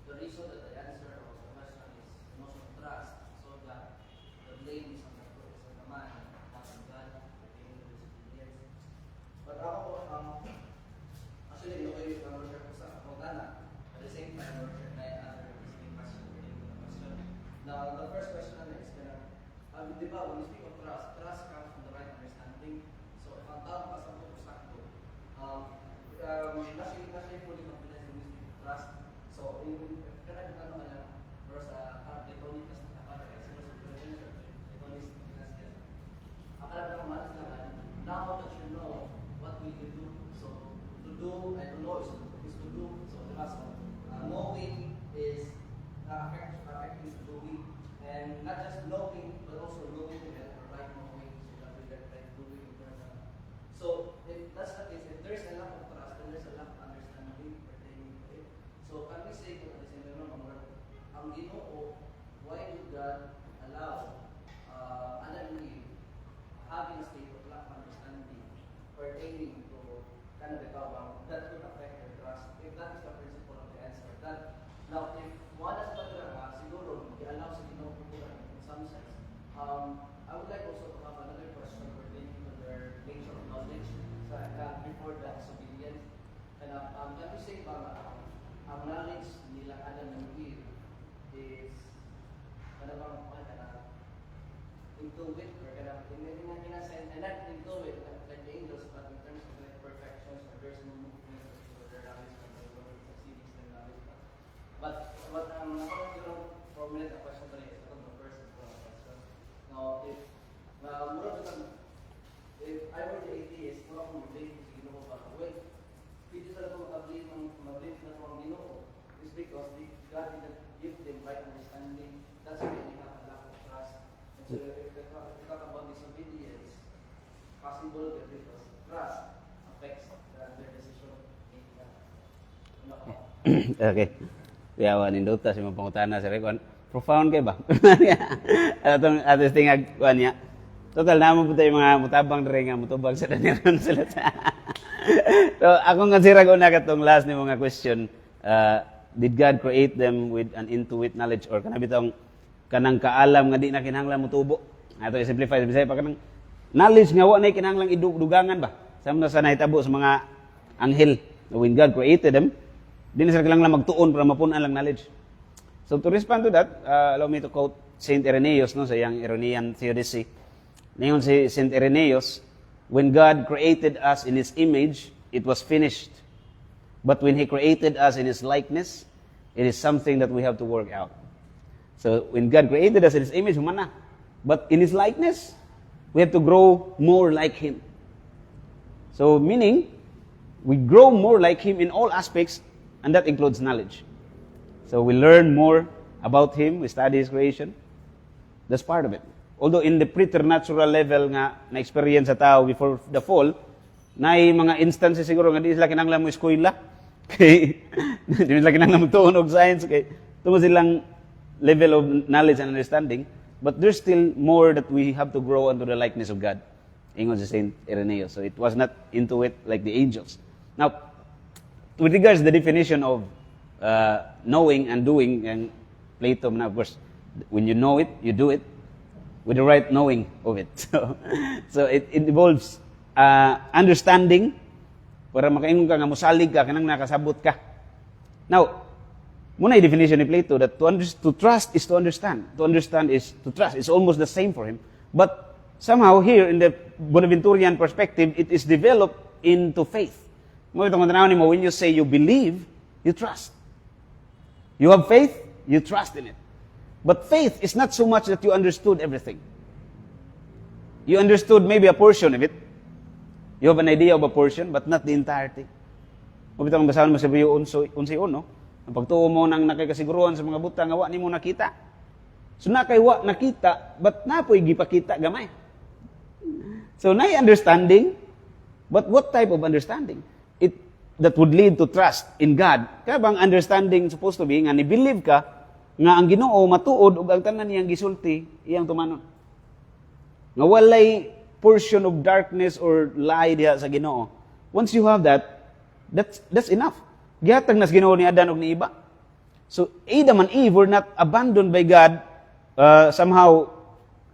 The reason that I answer the question is notion of trust, so that the blame is on the man, not on God, pertaining to his obedience. But ako, actually, okay, worship ko sa Pagana. At the same time, worship na yung other listening question pertaining to the question. Now, the first question is, di ba, when you speak of trust, trust comes from the right understanding. So, if ang tao ka sa mga sakto, nasa fully confidence in this speak of trust. So, karang ano nga lang, verse Platonic na sa kapatid, kasi verse Platonic na siya. Akala na kumalas lang, now that you know, what will you do? So, to do, and to know is to do. So, diba, so, knowing is affecting is doing. And not just knowing, but also knowing to get the right knowing, so that we get right doing in person. So, if that's the case, if there's a lack of trust, then there's a lack of understanding pertaining to it. So, can we say to the same ang Ginoo, why did God allow Adam and Eve having a state of lack of understanding pertaining to kanabitawang that could affect their trust? If that is the principle of the answer. That, now, if wala sa talaga, siguro, i-allow sa Ginoo in some sense. I would like also to have another question pertaining to their nature of knowledge before the disobedience. And can we say ang knowledge nila Adam and Eve is intuit or in a sense, and not intuit like the angels, but in terms of like perfections or there's no movement or their knowledge succeeding their knowledge. But ako lang formulate a question today is the first question. Now, if I were the atheist, wala akong mag-believe sa Ginoo ba? Wait, hindi talaga mag-believe na ito ang Ginoo. It's because God didn't give them right understanding. That's why they have a lack of trust. And so if we talk about disobedience, possible that because trust affects their decision making. Okay. Yawa ninduta si mga pangutana sa rekon. Profound kay ba? Atong atos tingag kuan niya. Total naman po tayo mga mutabang diri nga mutubag sa daniron sila. So ako nga sirag una katong last ni mga question, did God create them with an intuit knowledge or kanabitong kanang kaalam nga di na kinahanglan mutubo? Ato i-simplify bisay pa kanang knowledge nga wa na kinahanglan idugangan ba? Samtang sa nahitabo sa mga anghel. When God created them, di na sila kinahanglan magtuon para mapunan lang knowledge. So to respond to that, allow me to quote Saint Irenaeus no sa iyang Irenaean Theodicy. Ngayon si Saint Irenaeus, when God created us in His image, it was finished. But when He created us in His likeness, it is something that we have to work out. So when God created us in His image, humana. But in His likeness, we have to grow more like Him. So meaning, we grow more like Him in all aspects, and that includes knowledge. So we learn more about Him, we study His creation. That's part of it. Although in the preternatural level nga na-experience sa tao before the fall, na mga instances siguro nga di sila kinahanglan mo eskwela. Kay di sila kinahanglan mo tuon og science kay tumo silang level of knowledge and understanding, but there's still more that we have to grow into the likeness of God. Ingon si Saint Irenaeus. So it was not into it like the angels. Now, with regards to the definition of knowing and doing, and Plato, of course, when you know it, you do it with the right knowing of it. So it involves understanding, para makaingon ka nga musalig ka, kanang nakasabot ka. Now, muna yung definition ni Plato that to trust is to understand. To understand is to trust. It's almost the same for him. But somehow here, in the Bonaventurean perspective, it is developed into faith. Mo itong tanaw nimo, when you say you believe, you trust. You have faith, you trust in it. But faith is not so much that you understood everything. You understood maybe a portion of it. You have an idea of a portion, but not the entirety. Mabitang basahan mo sa Bio 11:1, no? Ang pagtuo mo nang nakikasiguruhan sa mga butang, wa nimo nakita. So nakay wa nakita, but napoy gipakita gamay. So nay understanding, but what type of understanding? that would lead to trust in God. Kaya bang understanding supposed to be nga ni-believe ka nga ang Ginoo matuod ug ang tanan niyang gisulti iyang tumanon. Nga walay portion of darkness or lie diha sa Ginoo. Once you have that, that's enough. Gihatag nas Ginoo ni Adan ug ni Iba. So Adam and Eve were not abandoned by God, somehow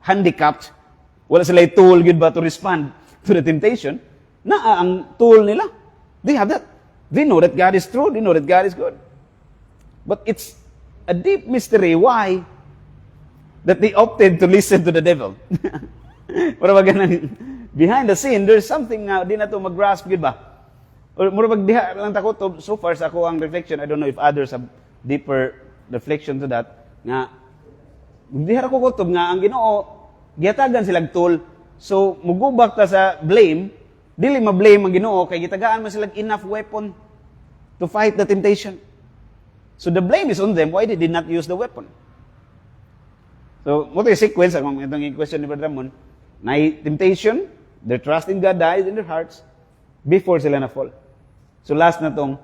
handicapped. Wala sila tool gid ba to respond to the temptation. Naa ang tool nila. They have that. They know that God is true. They know that God is good. But it's a deep mystery why that they opted to listen to the devil. Para wag ganun. Behind the scene, there's something na di na to mag-grasp, gid ba? Or mura pag diha lang tako to, so far sa ako ang reflection, I don't know if others have deeper reflection to that, nga diha ko kutob nga ang Ginoo gihatagan silang tool. So mugubak ta sa blame, dili ma-blame ang Ginoo kay gitagaan man silang enough weapon to fight the temptation. So the blame is on them why they did not use the weapon. So what is sequence ang itong question ni Brother Ramon? Na temptation, their trust in God died in their hearts before sila na fall. So last na tong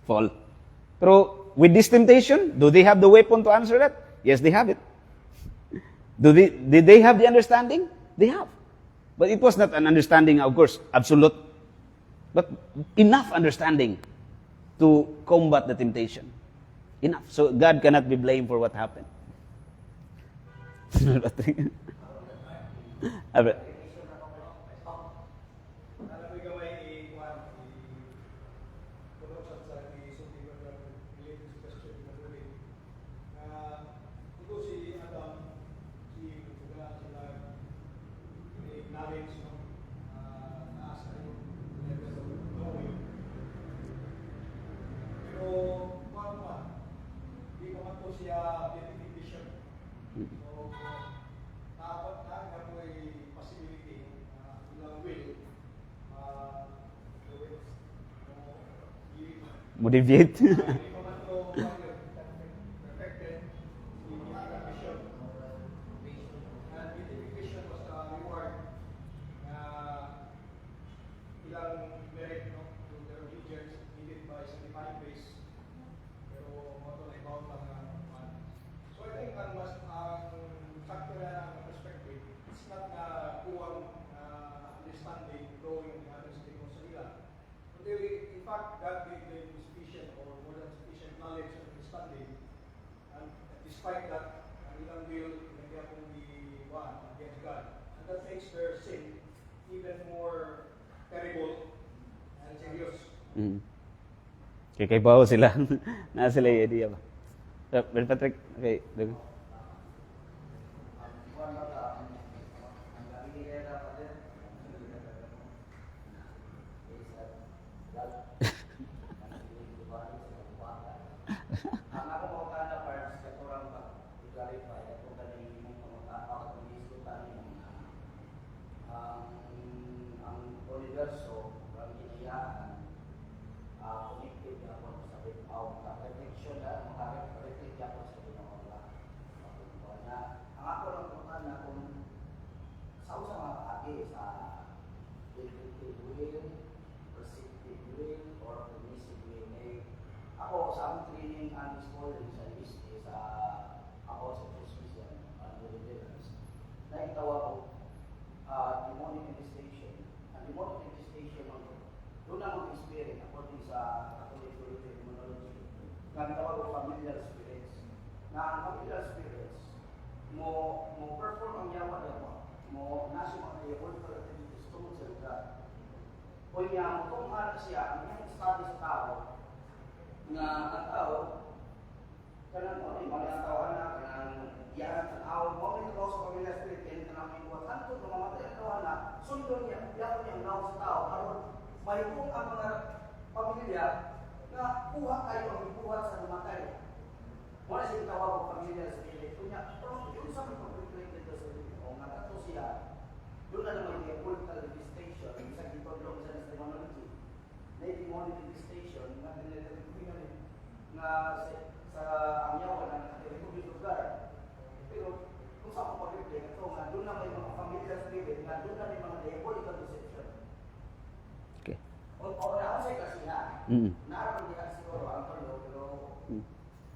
fall. Pero with this temptation, do they have the weapon to answer that? Yes, they have it. Did they have the understanding? They have. But it was not an understanding, of course, absolute, but enough understanding to combat the temptation. Enough. So God cannot be blamed for what happened. Alam mo gamay i-kuhan, i-tulong sa i-sulti ko na related sa question na tuloy. Ito si Adam, si Buga, sila knowledge, naas na yung level of knowing. Pero, kuhan naman, di pa man po siya identification. So, dapat na may possibility ilang will Motivate. hindi pa man ito perfected in the vision. And identification was the reward na ilang merit to their obedience needed by sa divine grace. Pero mato na ibang mga so I think ang mas factor na ang perspective, it's not na kuwang understanding, growing, understanding sa nila. Kundi, in fact, God gave them sufficient or more than sufficient knowledge and understanding. And despite that, ang ilang will, hindi akong di-one against God. And that makes their sin even more terrible and serious. Kay bawo sila. Na sila yung idea ba? Brother Patrick, okay. Ang ako mo kana parts sa kurang ba i-clarify at kung kanang imong pamata kung diskutan ang universo ang kinayaan connected ako sa bitaw na reflection na maka-reflect ako sa Ginoo na ang ako lang tutan na kung sa usa mga kaagi sa intuitive will, perceptive will, or permissive will. Ako sa aming training and schooling sa UST, sa ako sa Christian and Deliverance, naitawa ko demonic infestation. Ang demonic infestation doon na mag-experience according sa Catholic terminology. Nagtawag ko familiar spirits. Na ang familiar spirits, mo perform ang yawa-yawa, mo nasa mga diabolical activities tungkol sa lugar. Kung niya, kung ano siya, ang iyong study sa tao, na ang tao, kanang mo, yung mga tao na, kanang iyan ang tao, mo may tao sa familiar spirit, kaya kanang may buwan, tanto na mamatay ang tao na, sundon niya, iyan niya ang tao sa tao, karon mahipong ang mga pamilya, na kuha kayo ang buwan sa namatay. Wala siyang tawag ang familiar spirit, kunya, pero yun sa mga pag-reflect dito sa Ginoo, nga kato siya, doon na naman yung political manifestation, isa dito doon sa terminology, na yung manifestation, na na sa amyawan na nakatirikubing lugar. Pero kung sa akong pag-reflect, ito nga doon na may mga familiar spirit, nga doon na may mga diabolical deception. Okay. O na kasi Mm. Naroon diha siguro ang tulo, pero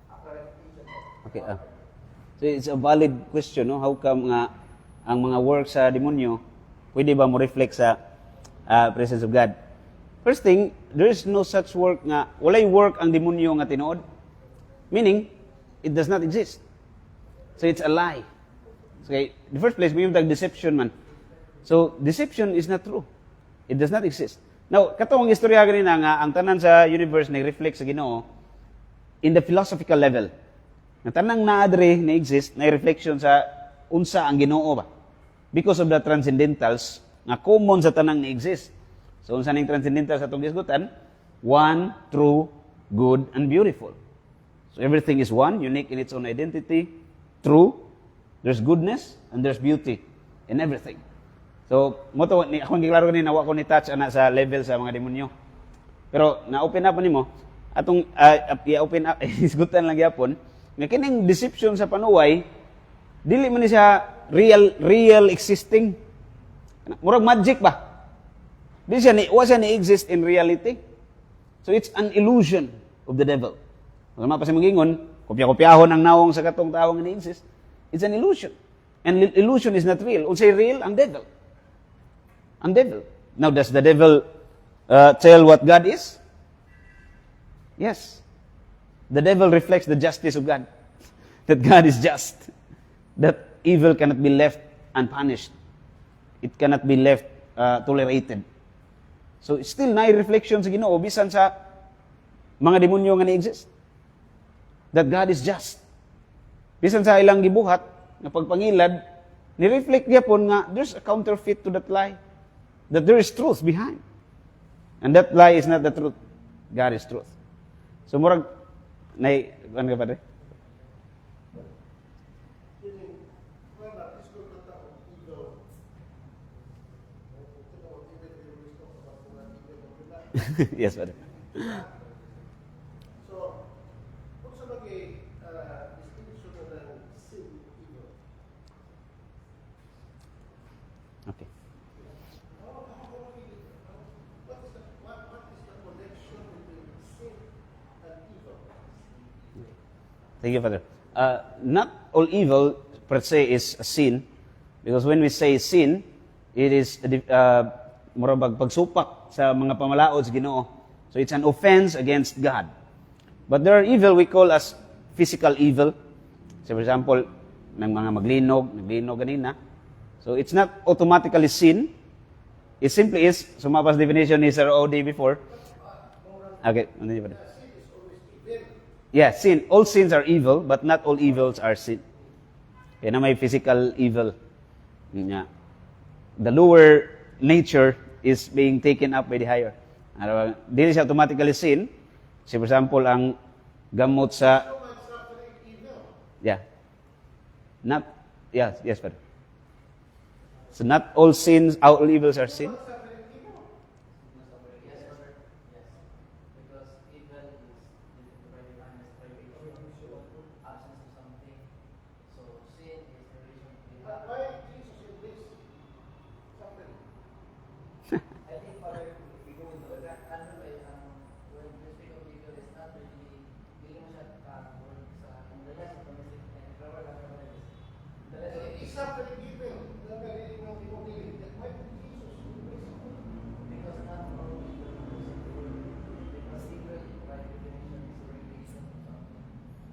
after repetition. Okay. So it's a valid question, no? How come nga ang mga works sa demonyo pwede ba mo reflect sa presence of God? First thing, there is no such work nga walay work ang demonyo nga tinuod. Meaning, it does not exist. So it's a lie. Okay, in the first place, may yung deception man. So deception is not true. It does not exist. Now, katong istorya ganina nga ang tanan sa universe nag-reflect sa Ginoo in the philosophical level. Ang tanang naadre na exist na reflection sa unsa ang Ginoo ba? Because of the transcendentals nga common sa tanang na exist. So unsa ning transcendental sa atong gisgutan? One, true, good, and beautiful. So everything is one, unique in its own identity, true, there's goodness, and there's beauty in everything. So, mo to, akong giklaro kanina, wa ko ni touch ana sa level sa mga demonyo. Pero, na-open up nimo atong, i-open up, isgutan lang yapon, nga kining deception sa panuway, dili man ni siya real existing. Murag magic ba? Di siya wa siya ni-exist in reality. So, it's an illusion of the devil. Kung pa sa mangingon, kopya-kopyahon ang nawong sa katong tawong ni-exist, it's an illusion. And illusion is not real. Unsay real? Ang devil. Ang devil. Now, does the devil tell what God is? Yes. The devil reflects the justice of God. That God is just. That evil cannot be left unpunished. It cannot be left tolerated. So, still na reflection sa Ginoo bisan sa mga demonyo nga ni-exist. That God is just. Bisan sa ilang gibuhat, na pagpangilad, ni-reflect gyapon nga there's a counterfeit to that lie. That there is truth behind. And that lie is not the truth. God is truth. So murag, ano ka pa rin? Yes, Father. So, kung sa distinction ng sin, evil, Okay. what is the connection between sin and evil? Thank you, Father. Not all evil per se is a sin, because when we say sin, it is murabag pagsupak sa mga pamalaod sa Ginoo. So it's an offense against God. But there are evil we call as physical evil. So for example, ng mga naglinog ganina. So it's not automatically sin. It simply is, sumapas definition ni Sir O.D. before. Okay, ano yun ba? Yeah, sin. All sins are evil, but not all evils are sin. Kaya na may physical evil. Yeah. The lower nature is being taken up by the higher. Dili siya automatically sin. So for example, ang gamot sa... Yeah. Yes, Father. So not all sins, all evils are sin. Yes, brother. Yes. Because evil is defined as privation, absence of something. So sin is the reason we have. Why Jesus in this suffering? I think, Father, if we go into that, when we speak of evil, it's not really dealing with that word sa the lesson from the It's suffering evil. The very evil people believe that why Jesus in this? because not all evil is good. Because evil, by definition, is a relation of something.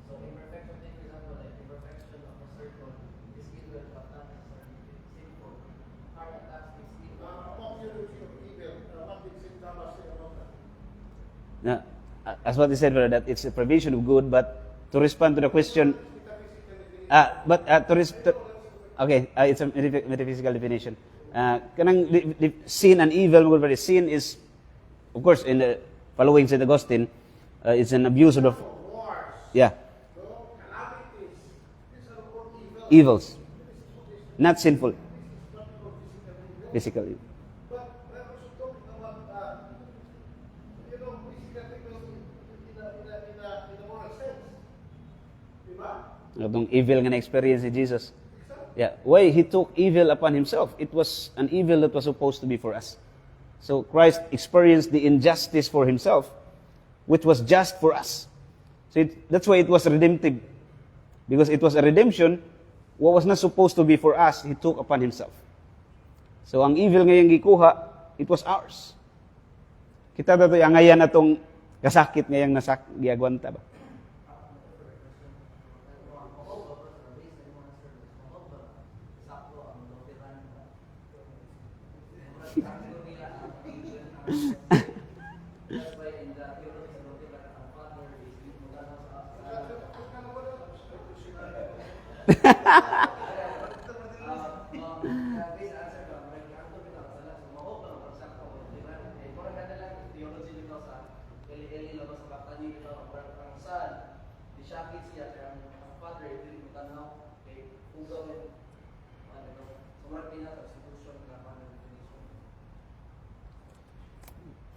So imperfection, take for example, like imperfection of a circle is evil, but not necessarily sinful. Heart attacks is evil. About your of evil, what did St. Thomas say about that? Now, as what he said, Father, that it's a provision of good, but to respond to the question... it's a metaphysical definition. Sin and evil, sin is, of course, in the following St. Augustine, it's an abuse of the... Yeah. Calamities. These are all evil. Evils. Not sinful. Physical evil. But we're also talking about, physical evil in the moral sense. Diba? Itong evil nga na-experience ni Jesus. Yeah. Why he took evil upon himself? It was an evil that was supposed to be for us. So Christ experienced the injustice for himself which was just for us. So that's why it was redemptive. Because it was a redemption, what was not supposed to be for us, He took upon Himself. So ang evil ngayong gikuha, it was ours. Kita ba ito, ang ngayon atong kasakit ngayong giagwanta ba?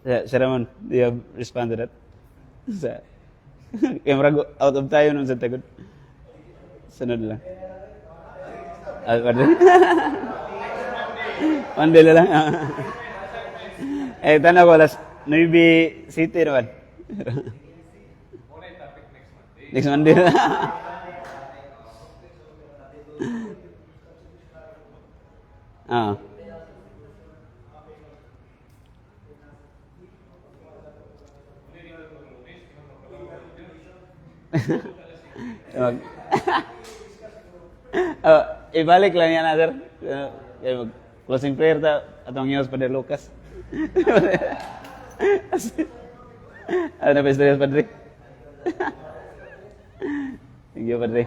Sir Ramon, do you have respond to that? Sa camera go, out of tayo nun sa tagod. Sunod lang. Pardon? Mandela lang. Tanaw ko, Nuibi City naman. Next Monday na. Ah. Ibalik lang yan, sir. Closing prayer ta atong Diyos Padre Lucas. Ano pa istorya, Padre? Thank you, Padre.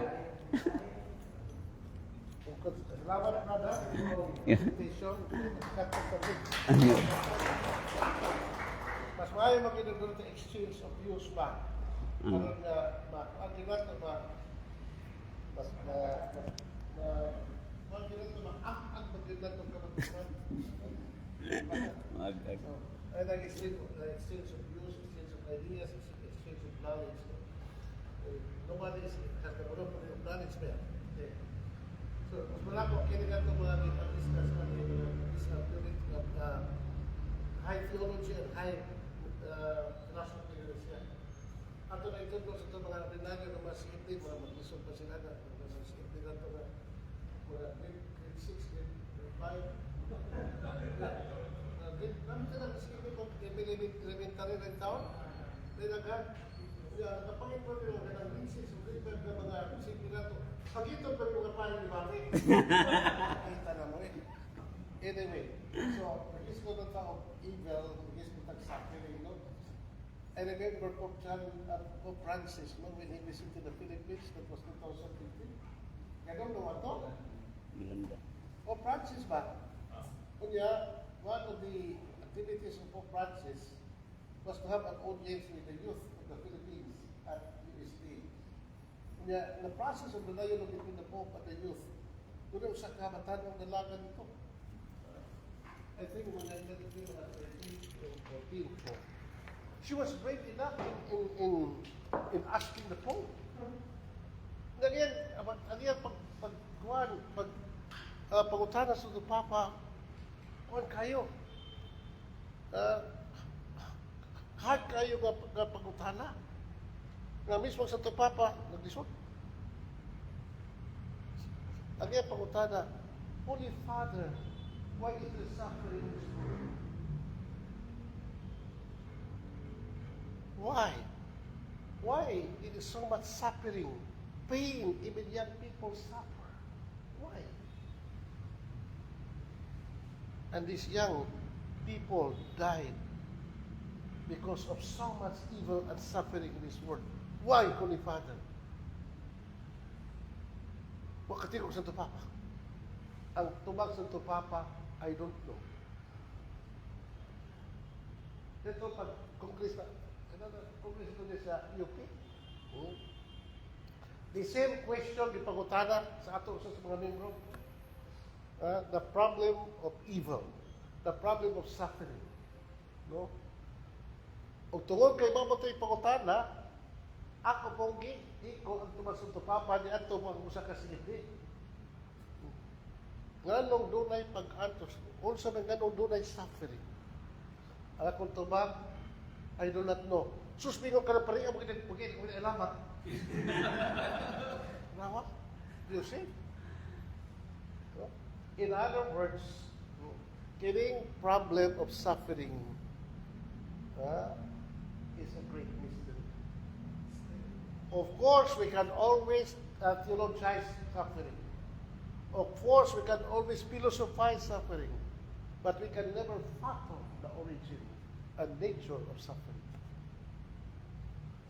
Salamat, brother. Yeah. Invitation. Mas maayo mag-inagod sa exchange of views ba? Karon nga ang ginagawa ba? Mas ang ginagawa ang magdinatong kabataan. Ay exchange of views, exchange of ideas, exchange of knowledge. Nobody has the monopoly of knowledge there. So, mas malako kiniganto mga discuss high theology and high philosophy siya. Ato na ito sa ito mga rinagyo na mas hindi, mga mag-isog pa sila na mas hindi na ito na mga grade 6, grade 5. Namin ito na mas hindi kung elementary rin taon. Dinagan, napangin po yung ganang grade 6 o grade 5 na mga sige na ito. Pag-ito pa yung mga paano ni Mami. Kita na mo eh. Anyway, so, nag-isip ko ng tao evil, nag-isip ko ng suffering, no? I remember Pope Francis, no, when he visited the Philippines, that was 2015. Ganun naman to? Pope Francis ba? Kunya, one of the activities of Pope Francis was to have an audience with the youth of the Philippines at UST. Kunya, in the process of the dialogue between the Pope and the youth, doon sa kabataan ng dalagan nito. I think when I met him at 13 or 14, she was brave enough in asking the Pope. Again, pag-utana sa ito, Papa, kuhan kayo. Hard kayo nga pag-utana. Nga mismo sa ito, Papa, nagdisot. Again, pag-utana, Holy Father, why is there suffering in this world? Why? Why it is so much suffering, pain, even young people suffer? Why? And these young people died because of so much evil and suffering in this world. Why, Holy Father? Wakatikog sa Papa. Ang tubag sa Papa, I don't know. Ito pag Congress niya sa UP. The same question gipangutana sa ato sa mga membro. The problem of evil, the problem of suffering. No? Ug tungod kay mamatay pangutana, ako pong ko ang tubag sa Papa ni ato mga usa ka sige. Nganong dunay pag-antos, unsa man nganong dunay suffering. Ang akong tubag, I do not know. Suspingon ka na pa rin, ang mga ilamat. Nawa? You see? In other words, kidding problem of suffering is a great mystery. Of course, we can always theologize suffering. Of course, we can always philosophize suffering. But we can never fathom the origin and nature of suffering.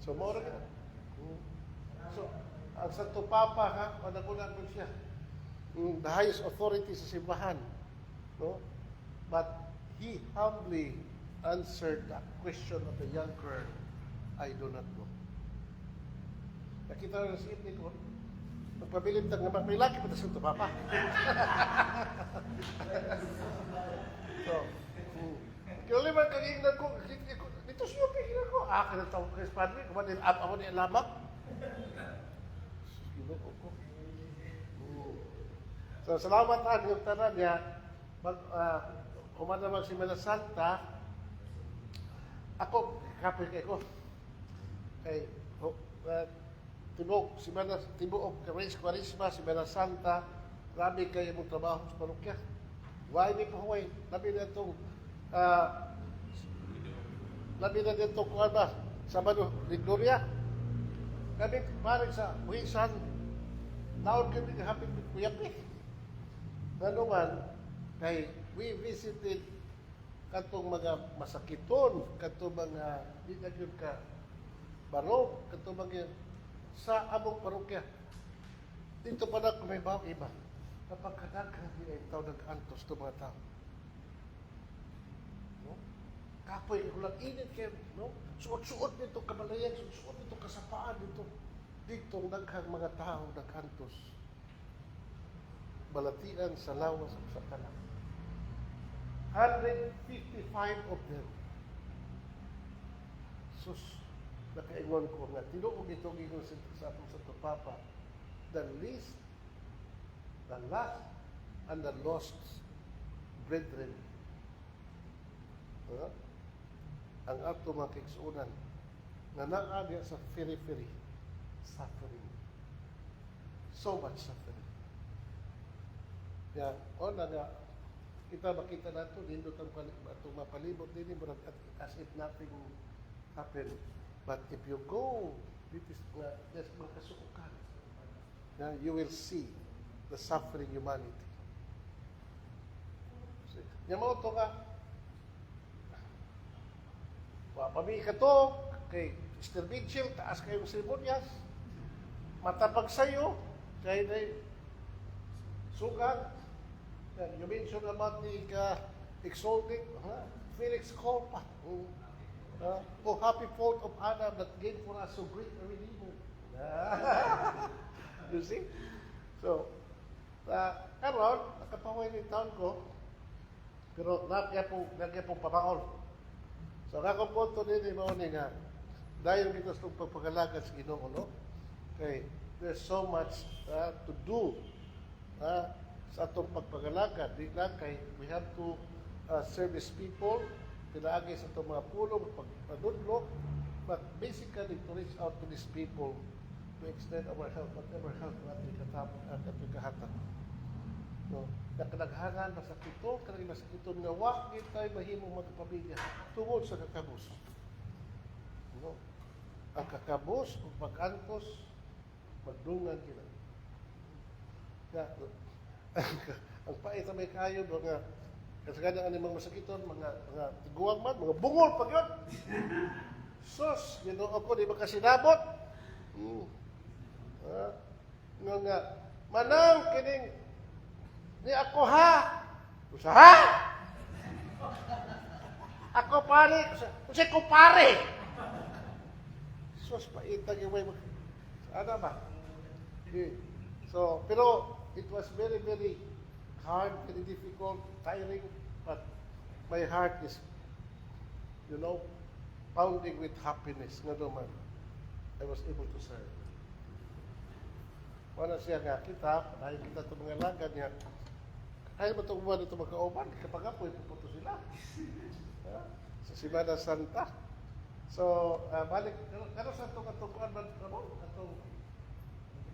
So, more ka. So, ang Santo Papa, ha, panagunan mo siya. The highest authority sa simbahan. No? But he humbly answered the question of the young girl, I do not know. Nakita na sa ipin ko, magpabilib tag naman, may laki pa na Santo Papa. So, kinuliman kagingnan ko, dito siya pikinan ko, kinatawag ko sa padre, kumanin, ako ni alamak. Ginoo ko. So, salamat yung tanan niya. Kumanamang si Semana Santa, ako, kapil kay ko. Kay, tibuok, tibuok, Kwaresma, Semana Santa, grabe kayo mong trabaho sa parokya. Why may pahuway? Labi na itong, kuwan ba, Sabado, Gloria. Kami, parang sa Huisan, naon kami hapit with Kuyapi. Nanuman, kay we visited katong mga masakiton, katong mga di na yun ka baro, katong mga sa among parokya. Dito pa na kung may bawang iba. Napagkadaghan din ay tao nag-antos to mga tao. No? Kapoy, kulang init kayo, no? Suot-suot nito kabalayan, suot-suot nito kasapaan dito. Dito naghang mga tao nag-antos. Balatian sa lawas sa kanak. 155 of them. Sus, nakaingon ko nga, tinuog itong ingon sa atong Santo Papa, the least, the last, and the lost brethren. Ang ato mga kiksunan, na naagya sa very suffering. So much suffering. Ya, o na nga, kita makita nato, nindot ang mapalibot din, as if nothing happened. But if you go, there's mga kasukukan. You will see the suffering humanity. Yung mga ito nga, pamili ka to, kay Mr. Mitchell, taas kayong seremonyas, matapag sa'yo, kaya na sugat. You mentioned about the exalted Felix Corpa. Oh, happy fourth of Adam that gave for us so great a redeemer. You see? So, karon, nakapaway ni taon ko, pero nagya pong pamaol. So, kakong punto din ni Mauni nga, dahil kita sa pagpagalagan sa Ginoo, no? Okay, there's so much to do sa atong pagpagalagan. Di lang kay we have to service people, pinaagi sa itong mga pulong, pagpadudlo, but basically to reach out to these people to extend our help, whatever help natin kahatag. No? Nakanaghangan, masakito, kanang masakito nga wakit tayo mahimong magpamilya tungod sa kakabus. No? Ang kakabus, kung pag-antos, magdungan kila. Ang pait na may kayo, mga kasaganan ang mga masakiton, mga tiguang man, mga bungol pag yun. Sus, ginoo ko, di ba kasinabot? Nga, manang kining ni ako ha? Usa ha? Ako pare, usa ko pare. Sus, paitag yung may ano ba? So, pero it was very hard, very difficult, tiring, but my heart is, pounding with happiness. Nga naman, I was able to serve. Wala siya nga kita, dahil kita itong mga lagad niya, kaya ba itong buwan ito magkauban? Kapag apoy, pupunto sila. Sa Semana Santa. So, balik, kano sa itong katukuan ba mo? Itong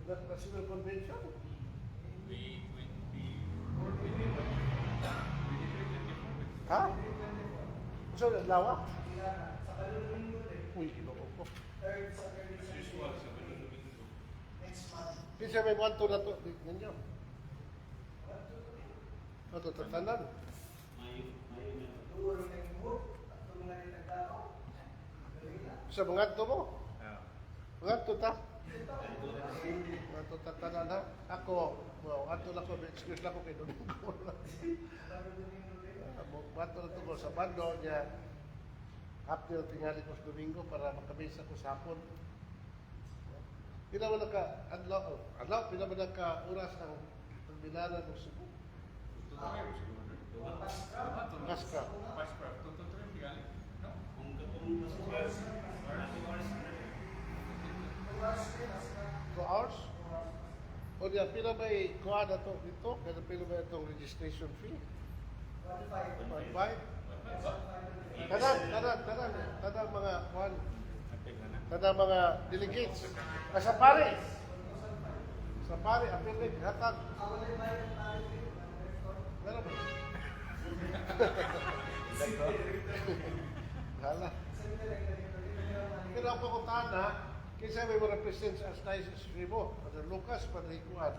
National Convention? Ha? So, lawa? Uy, kinoo ko. Pinsa may wanto na to, ninyo? Ito, tatanan. Sa mga to mo? Mga to ta? Mga to tatanan ha? Ako, well, ato lang ko, excuse lang ko kay Domingo. Bato na to ko sa bando niya. After tingali ko sa Domingo para makabisa ko sa hapon. Pila man ka adlaw pila man ka oras ang pagbilaran ng Cebu. Paska. 2 hours? O diya, pila ba kuha na to dito? Kaya pila ba itong registration fee? 1.5? Kadang mga kuhan. Kadang mga delegates. Sa pare. Sa pare, apilig, hatag. Meron ba? Hala. Pero ang pangutana, kinsa may represent sa Archdiocese Cebu, Padre Lucas, Padre Juan.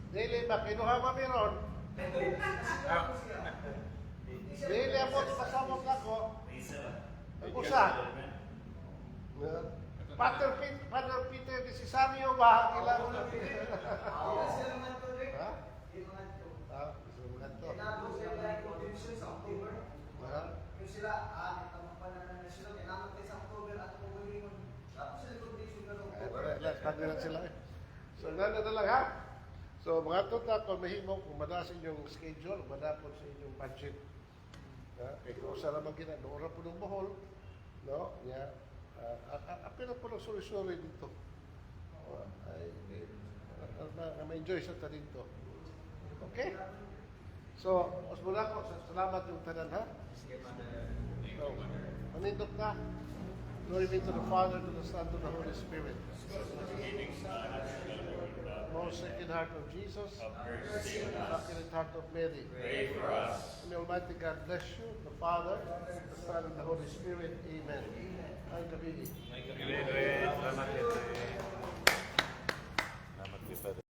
Dili ba, kinuha ba meron? Dili ako, pasamot ako. Ang usa. Father Peter Necesario ba? Kailangan mo na ha? Ah, sumunod to. Yung sila, tamakpan na ng national, kailangan tayo sa October at October. Tapos sila condition na ng October. Sila eh. So, nana na lang ha. So, mga tuta, kung mahimo, kung mada sa inyong schedule, mada po sa inyong budget. Kaya kung saan naman ginagawa po ng Bohol, no? Apila po ng sorry dito. Ma-enjoy sa ta dito. Okay? So, mas mula ko, salamat yung tanan ha. So, manindok na. Glory be to the Father, to the Son, to the Holy Spirit. Most Sacred Heart of Jesus, Immaculate Heart of Mary. Pray for us. May Almighty God bless you, the Father, the Son, and the Holy Spirit. Amen. Ang gabi.